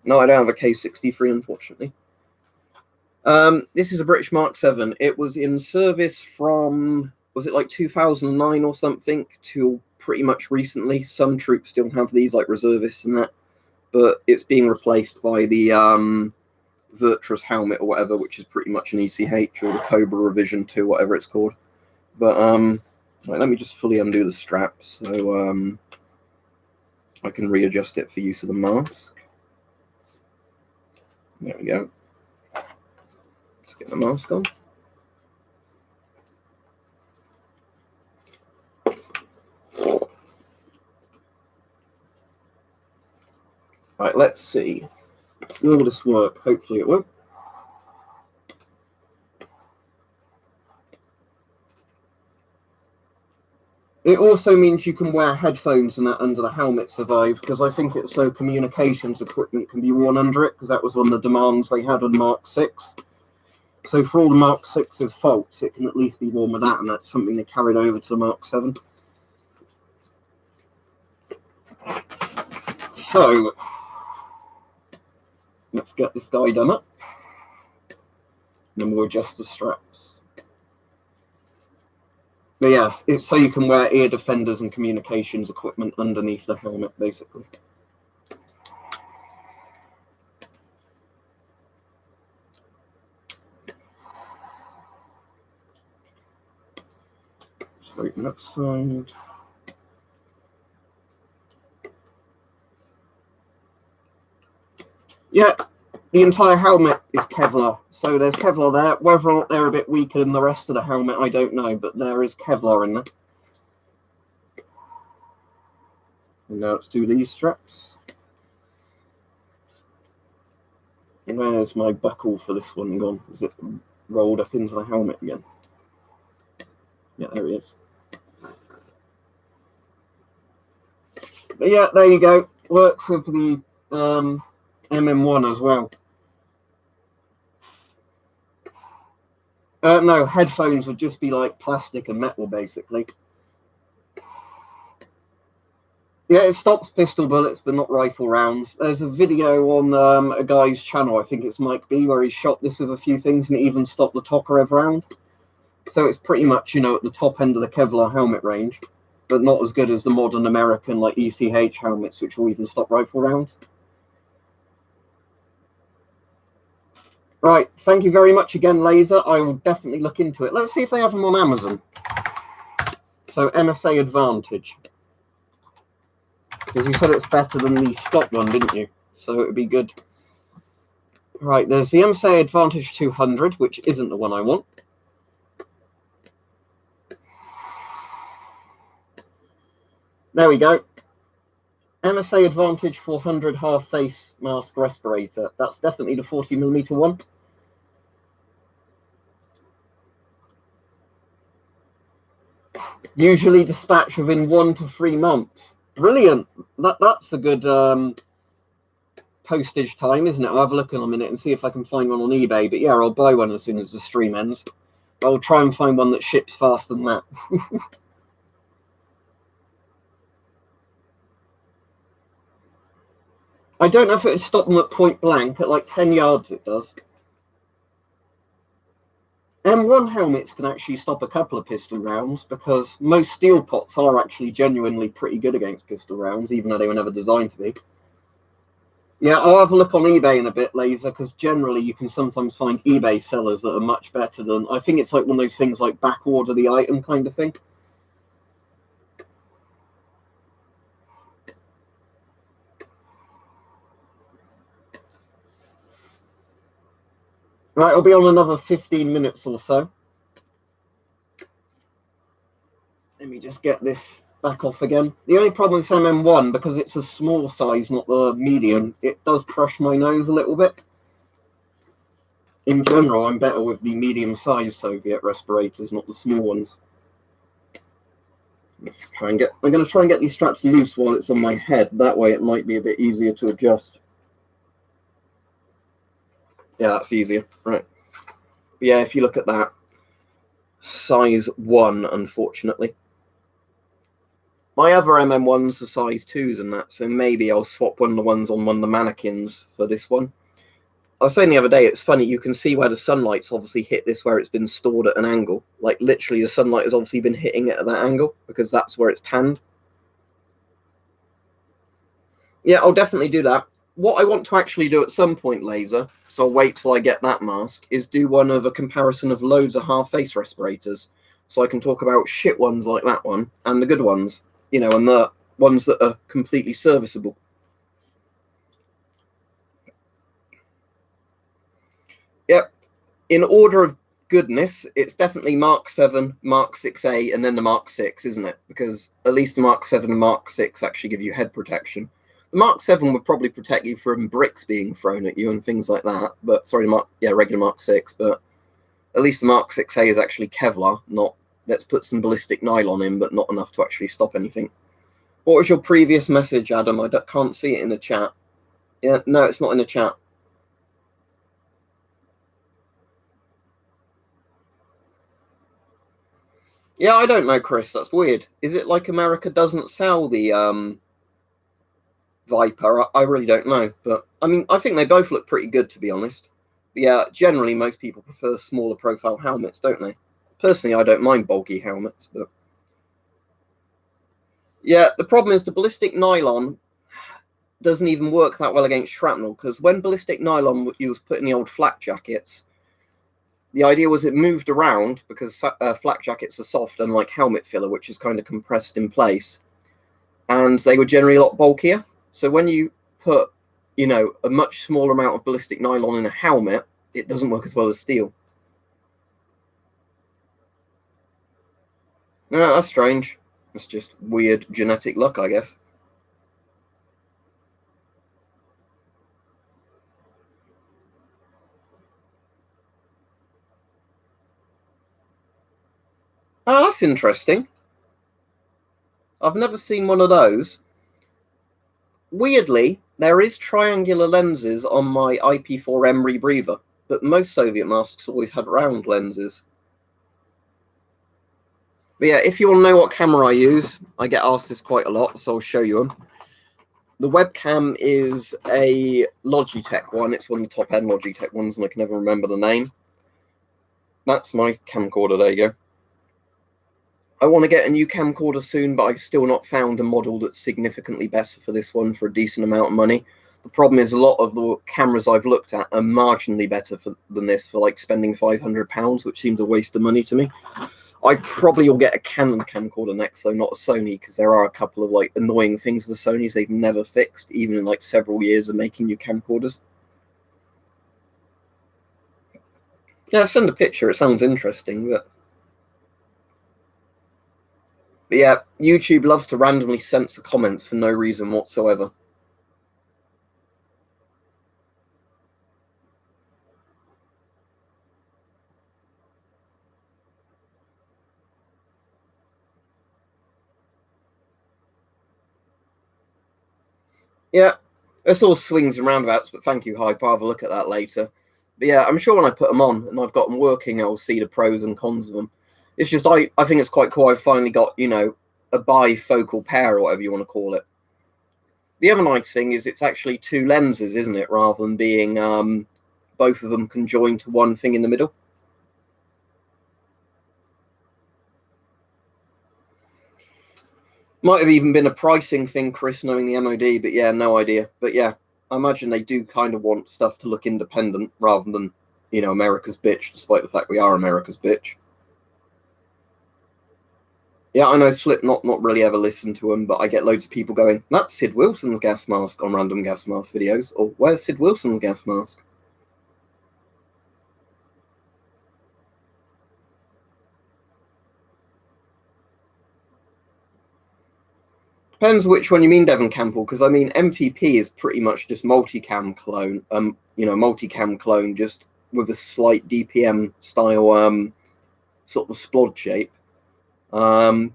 No, I don't have a K63, unfortunately. This is a British Mark 7. It was in service from, was it like 2009 or something, to pretty much recently. Some troops still have these, like reservists and that. But it's being replaced by the Virtus helmet or whatever, which is pretty much an ECH or the Cobra Revision 2, whatever it's called. But right, let me just fully undo the straps so I can readjust it for use of the mask. There we go. Let's get the mask on. Right, let's see. Will this work? Hopefully it will. It also means you can wear headphones and that under the helmet to survive, because I think it's so communications equipment can be worn under it, because that was one of the demands they had on Mark 6. So for all the Mark 6's faults, it can at least be worn with that, and that's something they carried over to the Mark 7. So, let's get this guy done up. And then we'll adjust the straps. But yeah, it's so you can wear ear defenders and communications equipment underneath the helmet, basically. Straighten that side. Yeah, the entire helmet is Kevlar. So there's Kevlar there. Whether or not they're a bit weaker than the rest of the helmet, I don't know, but there is Kevlar in there. And now let's do these straps. Where's my buckle for this one gone? Is it rolled up into the helmet again? Yeah, there he is. But yeah, there you go. Works with the MM1 as well. No, headphones would just be like plastic and metal, basically. Yeah, it stops pistol bullets, but not rifle rounds. There's a video on a guy's channel, I think it's Mike B, where he shot this with a few things and it even stopped the Tokarev round. So it's pretty much, you know, at the top end of the Kevlar helmet range, but not as good as the modern American, like ECH helmets, which will even stop rifle rounds. Right, thank you very much again, Laser. I will definitely look into it. Let's see if they have them on Amazon. So, MSA Advantage. Because you said it's better than the stock one, didn't you? So it would be good. Right, there's the MSA Advantage 200, which isn't the one I want. There we go. MSA Advantage 400 half face mask respirator. That's definitely the 40mm one. Usually dispatched within 1 to 3 months. Brilliant. That's a good postage time, isn't it? I'll have a look in a minute and see if I can find one on eBay. But yeah, I'll buy one as soon as the stream ends. I'll try and find one that ships faster than that. I don't know if it would stop them at point blank. At like 10 yards it does. M1 helmets can actually stop a couple of pistol rounds because most steel pots are actually genuinely pretty good against pistol rounds, even though they were never designed to be. Yeah, I'll have a look on eBay in a bit, Laser, because generally you can sometimes find eBay sellers that are much better than... I think it's like one of those things like back order the item kind of thing. Right, I'll be on another 15 minutes or so. Let me just get this back off again. The only problem with MM1, because it's a small size, not the medium, it does crush my nose a little bit. In general, I'm better with the medium-sized Soviet respirators, not the small ones. I'm going to try and get these straps loose while it's on my head. That way it might be a bit easier to adjust. Yeah, that's easier. Right. But yeah, if you look at that, size 1, unfortunately. My other MM1s are size 2s and that, so maybe I'll swap one of the ones on one of the mannequins for this one. I was saying the other day, it's funny, you can see where the sunlight's obviously hit this where it's been stored at an angle. Like, literally, the sunlight has obviously been hitting it at that angle, because that's where it's tanned. Yeah, I'll definitely do that. What I want to actually do at some point, Laser, so I'll wait till I get that mask, is do one of a comparison of loads of half-face respirators, so I can talk about shit ones like that one, and the good ones, you know, and the ones that are completely serviceable. Yep. In order of goodness, it's definitely Mark 7, Mark 6A, and then the Mark 6, isn't it? Because at least the Mark 7 and Mark 6 actually give you head protection. The Mark 7 would probably protect you from bricks being thrown at you and things like that. But, sorry, regular Mark 6. But at least the Mark 6A is actually Kevlar, not let's put some ballistic nylon in, but not enough to actually stop anything. What was your previous message, Adam? I can't see it in the chat. Yeah, no, it's not in the chat. Yeah, I don't know, Chris. That's weird. Is it like America doesn't sell the Viper? I really don't know. But, I mean, I think they both look pretty good, to be honest. But yeah, generally, most people prefer smaller profile helmets, don't they? Personally, I don't mind bulky helmets, but... Yeah, the problem is the ballistic nylon doesn't even work that well against shrapnel, because when ballistic nylon was put in the old flak jackets, the idea was it moved around because flak jackets are soft, unlike helmet filler, which is kind of compressed in place, and they were generally a lot bulkier. So when you put, you know, a much smaller amount of ballistic nylon in a helmet, it doesn't work as well as steel. No, that's strange. It's just weird genetic luck, I guess. Oh, that's interesting. I've never seen one of those. Weirdly, there is triangular lenses on my IP4M rebreather, but most Soviet masks always had round lenses. But yeah, if you want to know what camera I use, I get asked this quite a lot, so I'll show you them. The webcam is a Logitech one. It's one of the top-end Logitech ones, and I can never remember the name. That's my camcorder. There you go. I want to get a new camcorder soon, but I've still not found a model that's significantly better for this one for a decent amount of money. The problem is a lot of the cameras I've looked at are marginally better than this for like spending £500, which seems a waste of money to me. I probably will get a Canon camcorder next, though, not a Sony, because there are a couple of like annoying things with the Sonys they've never fixed, even in like several years of making new camcorders. Yeah, send a picture. It sounds interesting, but yeah, YouTube loves to randomly censor comments for no reason whatsoever. Yeah, it's all swings and roundabouts, but thank you, Hype. I'll have a look at that later. But yeah, I'm sure when I put them on and I've got them working, I'll see the pros and cons of them. It's just, I think it's quite cool. I've finally got, you know, a bifocal pair or whatever you want to call it. The other nice thing is it's actually two lenses, isn't it? Rather than being both of them conjoined to one thing in the middle. Might have even been a pricing thing, Chris, knowing the MOD, but yeah, no idea. But yeah, I imagine they do kind of want stuff to look independent rather than, you know, America's bitch, despite the fact we are America's bitch. Yeah, I know Slipknot not really ever listened to them, but I get loads of people going, that's Sid Wilson's gas mask on random gas mask videos, or where's Sid Wilson's gas mask? Depends which one you mean, Devon Campbell, because I mean MTP is pretty much just multicam clone, you know, multicam clone just with a slight DPM style sort of splod shape. But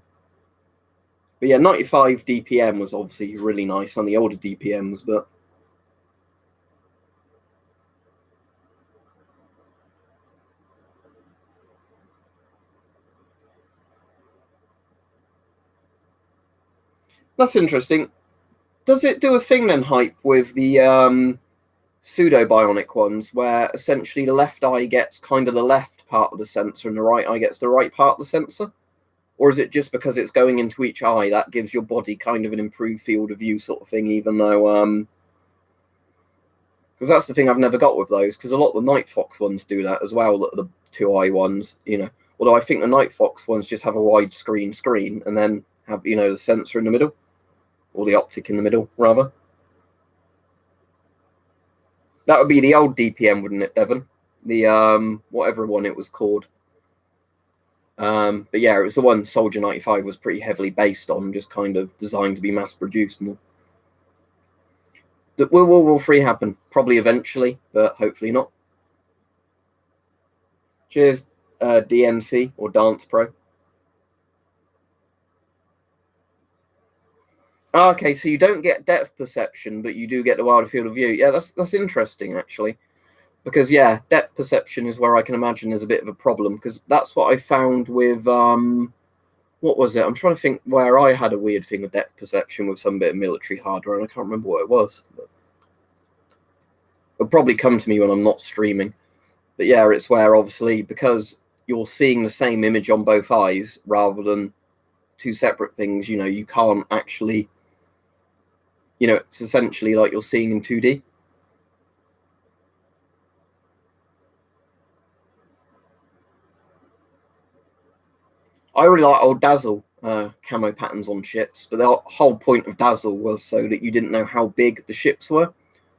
yeah, 95 DPM was obviously really nice on the older DPMs, but that's interesting. Does it do a thing then, Hype, with the pseudo-bionic ones, where essentially the left eye gets kind of the left part of the sensor and the right eye gets the right part of the sensor? Or is it just because it's going into each eye that gives your body kind of an improved field of view sort of thing, even though... Because that's the thing I've never got with those, because a lot of the Night Fox ones do that as well, the two-eye ones, you know. Although I think the Night Fox ones just have a wide screen and then have, you know, the sensor in the middle. Or the optic in the middle, rather. That would be the old DPM, wouldn't it, Devon? The, whatever one it was called. But yeah, it was the one Soldier 95 was pretty heavily based on, just kind of designed to be mass-produced more. Will World War 3 happen? Probably eventually, but hopefully not. Cheers, DNC, or Dance Pro. Okay, so you don't get depth perception, but you do get the wider field of view. Yeah, that's interesting, actually. Because, yeah, depth perception is where I can imagine there's a bit of a problem. Because that's what I found with, what was it? I'm trying to think where I had a weird thing with depth perception with some bit of military hardware, and I can't remember what it was. But it'll probably come to me when I'm not streaming. But yeah, it's where, obviously, because you're seeing the same image on both eyes rather than two separate things, you can't actually, it's essentially like you're seeing in 2D. I really like old Dazzle camo patterns on ships, but the whole point of Dazzle was so that you didn't know how big the ships were,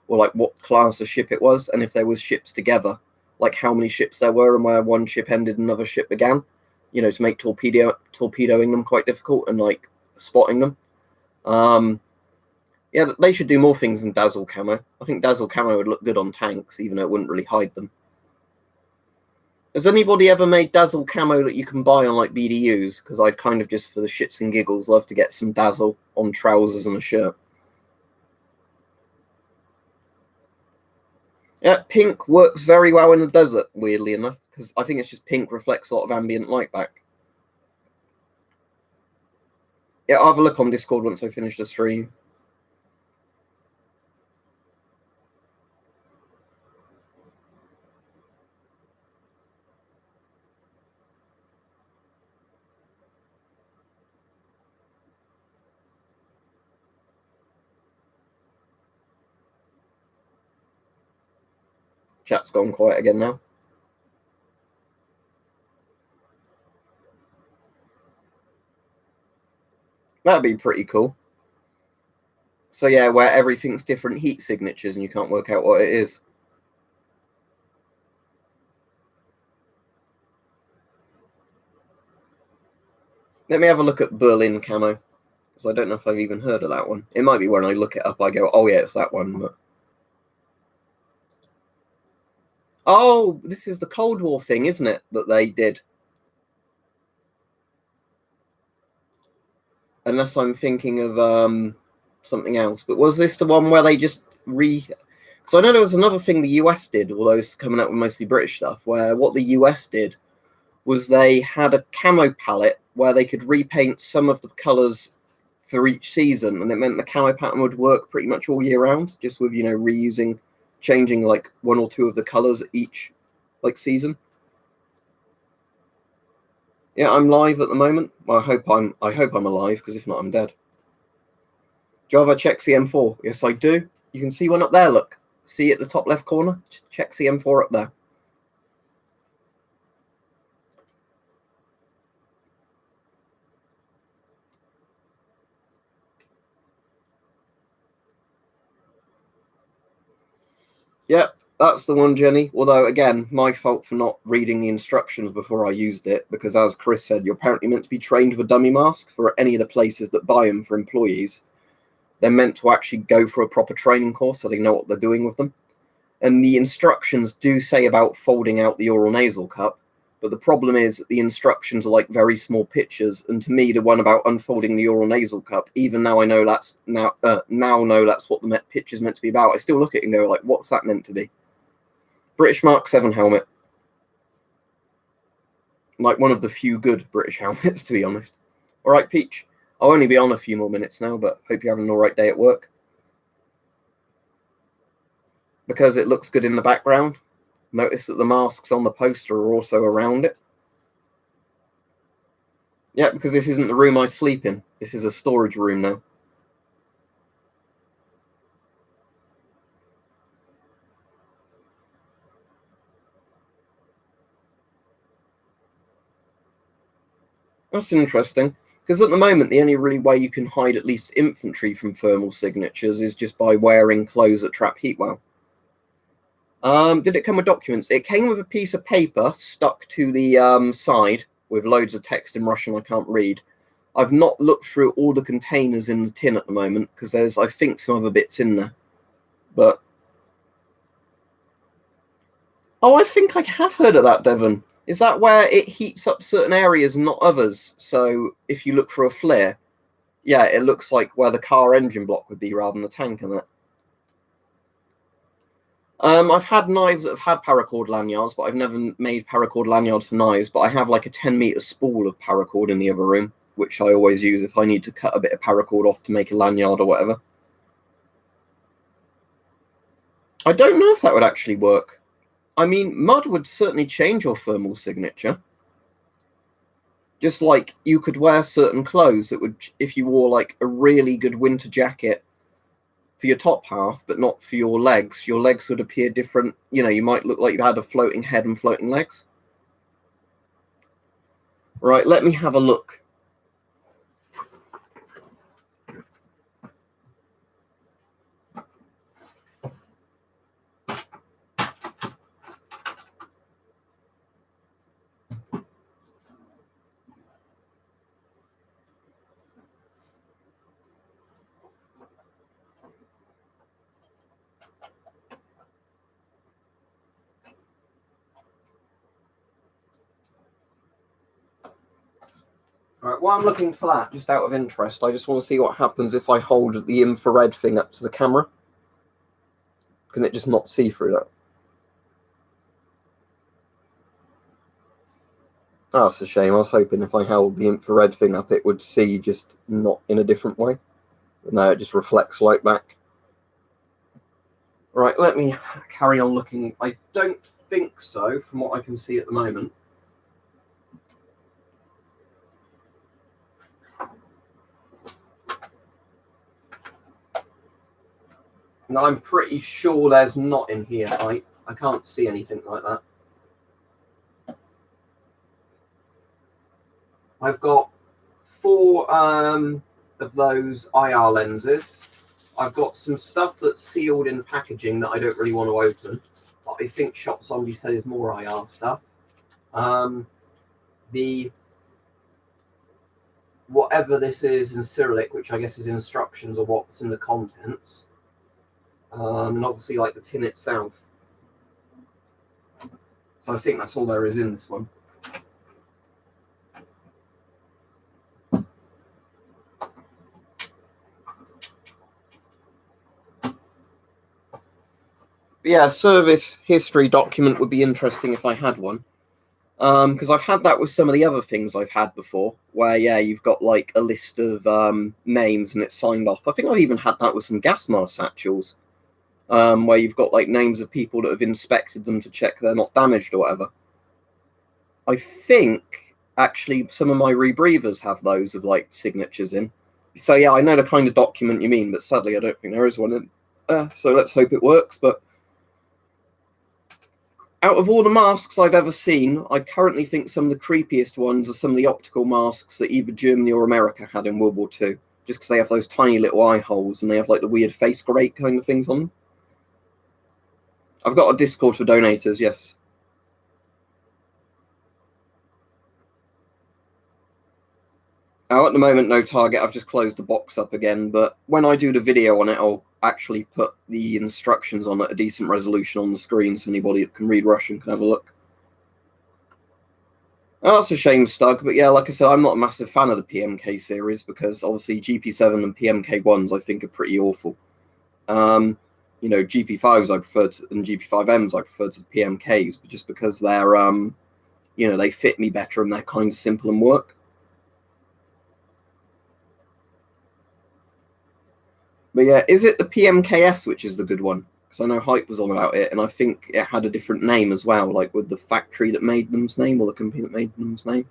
or like what class of ship it was, and if there was ships together, like how many ships there were, and where one ship ended, another ship began. To make torpedoing them quite difficult and like spotting them. Yeah, they should do more things than Dazzle camo. I think Dazzle camo would look good on tanks, even though it wouldn't really hide them. Has anybody ever made Dazzle camo that you can buy on like BDUs? Because I'd kind of just for the shits and giggles love to get some Dazzle on trousers and a shirt. Yeah, pink works very well in the desert, weirdly enough, because I think it's just pink reflects a lot of ambient light back. Yeah, I'll have a look on Discord once I finish the stream. Chat's gone quiet again now. That'd be pretty cool. So yeah, where everything's different heat signatures and you can't work out what it is. Let me have a look at Berlin camo, because I don't know if I've even heard of that one. It might be when I look it up, I go, oh yeah, it's that one. But... oh, this is the Cold War thing, isn't it, that they did? Unless I'm thinking of something else. But was this the one where they just because I know there was another thing the US did, although it's coming out with mostly British stuff, where what the US did was they had a camo palette where they could repaint some of the colours for each season, and it meant the camo pattern would work pretty much all year round, just with reusing, changing like one or two of the colours each like season. Yeah, I'm live at the moment. Well, I hope I'm alive, because if not, I'm dead. Do you have a check CM4? Yes, I do. You can see one up there. Look, see at the top left corner. Check CM4 up there. Yep, that's the one, Jenny. Although, again, my fault for not reading the instructions before I used it, because as Chris said, you're apparently meant to be trained with a dummy mask for any of the places that buy them for employees. They're meant to actually go for a proper training course so they know what they're doing with them. And the instructions do say about folding out the oral nasal cup, but the problem is that the instructions are like very small pictures, and to me, the one about unfolding the oral nasal cup, even now I know that's now know that's what the picture's meant to be about, I still look at it and go like, what's that meant to be? British Mark 7 helmet. Like one of the few good British helmets, to be honest. All right, Peach. I'll only be on a few more minutes now, but hope you're having an all right day at work. Because it looks good in the background, notice that the masks on the poster are also around it. Yeah, because this isn't the room I sleep in. This is a storage room now. That's interesting. Because at the moment, the only really way you can hide at least infantry from thermal signatures is just by wearing clothes that trap heat well. Did it come with documents? It came with a piece of paper stuck to the side with loads of text in Russian I can't read. I've not looked through all the containers in the tin at the moment because there's, I think, some other bits in there. But oh, I think I have heard of that, Devon. Is that where it heats up certain areas and not others? So if you look for a flare, Yeah, it looks like where the car engine block would be rather than the tank in it. I've had knives that have had paracord lanyards, but I've never made paracord lanyards for knives. But I have like a 10-meter spool of paracord in the other room, which I always use if I need to cut a bit of paracord off to make a lanyard or whatever. I don't know if that would actually work. I mean, mud would certainly change your thermal signature. Just like you could wear certain clothes that would, if you wore like a really good winter jacket for your top half, but not for your legs would appear different. You know, you might look like you had a floating head and floating legs. Right, let me have a look. Right, while I'm looking for that, just out of interest, I just want to see what happens if I hold the infrared thing up to the camera. Can it just not see through that? Oh, that's a shame. I was hoping if I held the infrared thing up, it would see, just not in a different way. No, it just reflects light back. Right, let me carry on looking. I don't think so, from what I can see at the moment. No, I'm pretty sure there's not in here. I can't see anything like that. I've got 4 of those IR lenses. I've got some stuff that's sealed in packaging that I don't really want to open. But I think Shop Zombie said is more IR stuff. The whatever this is in Cyrillic, which I guess is instructions or what's in the contents. And obviously like the tin itself. So I think that's all there is in this one. But yeah, service history document would be interesting if I had one. Because I've had that with some of the other things I've had before, where, yeah, you've got like a list of names and it's signed off. I think I've even had that with some gas mask satchels, where you've got like names of people that have inspected them to check they're not damaged or whatever. I think actually some of my rebreathers have those with like signatures in. So yeah, I know the kind of document you mean, but sadly I don't think there is one in. So let's hope it works. But out of all the masks I've ever seen, I currently think some of the creepiest ones are some of the optical masks that either Germany or America had in World War II, just because they have those tiny little eye holes and they have like the weird face grate kind of things on them. I've got a Discord for donators, yes. At the moment, no target. I've just closed the box up again, but when I do the video on it, I'll actually put the instructions on at a decent resolution on the screen so anybody that can read Russian can have a look. Oh, that's a shame, Stug, but yeah, like I said, I'm not a massive fan of the PMK series because obviously GP7 and PMK1s I think are pretty awful. You know, GP5s I prefer to, and GP5Ms I prefer to the PMKs, but just because they're, you know, they fit me better and they're kind of simple and work. But yeah, is it the PMKS which is the good one? Because I know Hype was on about it, and I think it had a different name as well, like with the factory that made them's name or the company that made them's name.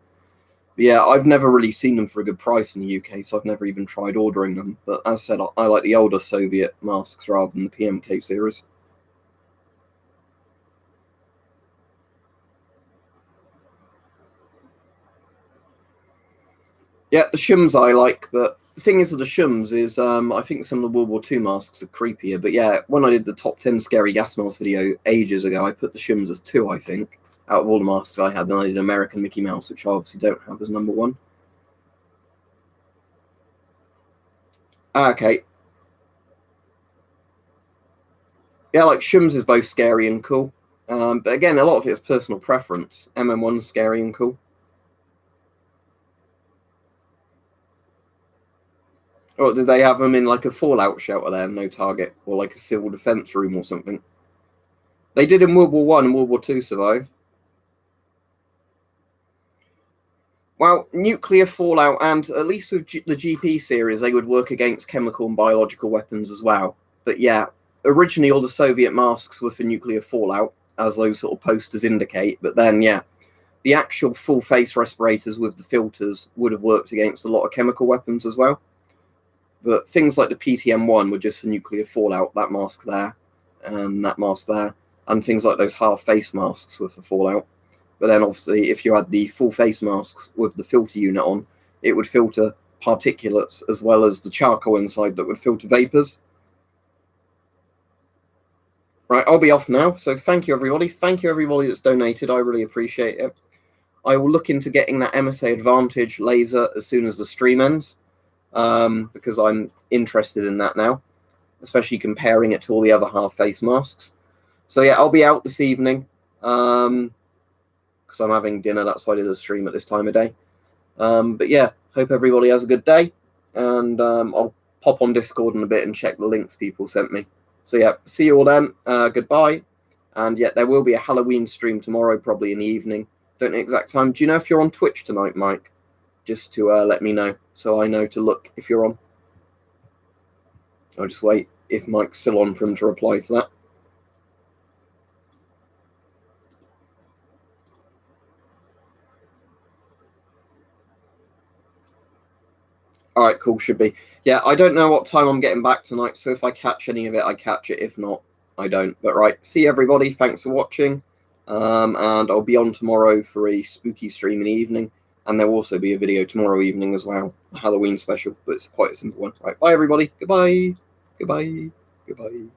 But yeah, I've never really seen them for a good price in the UK, so I've never even tried ordering them. But as I said, I like the older Soviet masks rather than the PMK series. Yeah, the Shums I like, but the thing is with the Shums is I think some of the World War II masks are creepier. But yeah, when I did the top 10 scary gas mask video ages ago, I put the Shums as 2, I think, out of all the masks I had. Then I did American Mickey Mouse, which I obviously don't have as number 1. Okay. Yeah, like Shums is both scary and cool. But again, a lot of it is personal preference. MM1's scary and cool. Or did they have them in like a fallout shelter there, no target, or like a civil defence room or something? They did in World War One and World War Two survive. Well, nuclear fallout, and at least with the GP series, they would work against chemical and biological weapons as well. But yeah, originally all the Soviet masks were for nuclear fallout, as those sort of posters indicate. But then, yeah, the actual full face respirators with the filters would have worked against a lot of chemical weapons as well. But things like the PTM1 were just for nuclear fallout, that mask there, and that mask there. And things like those half face masks were for fallout. But then obviously if you had the full face masks with the filter unit on, it would filter particulates as well as the charcoal inside that would filter vapors. Right, I'll be off now. So thank you, everybody. Thank you, everybody that's donated. I really appreciate it. I will look into getting that MSA Advantage laser as soon as the stream ends, because I'm interested in that now, especially comparing it to all the other half face masks. So yeah, I'll be out this evening. Because I'm having dinner. That's why I did a stream at this time of day. But yeah, hope everybody has a good day. And I'll pop on Discord in a bit and check the links people sent me. So yeah, see you all then. Goodbye. And yeah, there will be a Halloween stream tomorrow, probably in the evening. Don't know exact time. Do you know if you're on Twitch tonight, Mike? Just to let me know, so I know to look if you're on. I'll just wait if Mike's still on for him to reply to that. All right, cool, should be. Yeah, I don't know what time I'm getting back tonight, so if I catch any of it, I catch it. If not, I don't. But right, see everybody. Thanks for watching. And I'll be on tomorrow for a spooky stream in the evening. And there will also be a video tomorrow evening as well, a Halloween special, but it's quite a simple one. Right, bye everybody. Goodbye. Goodbye. Goodbye.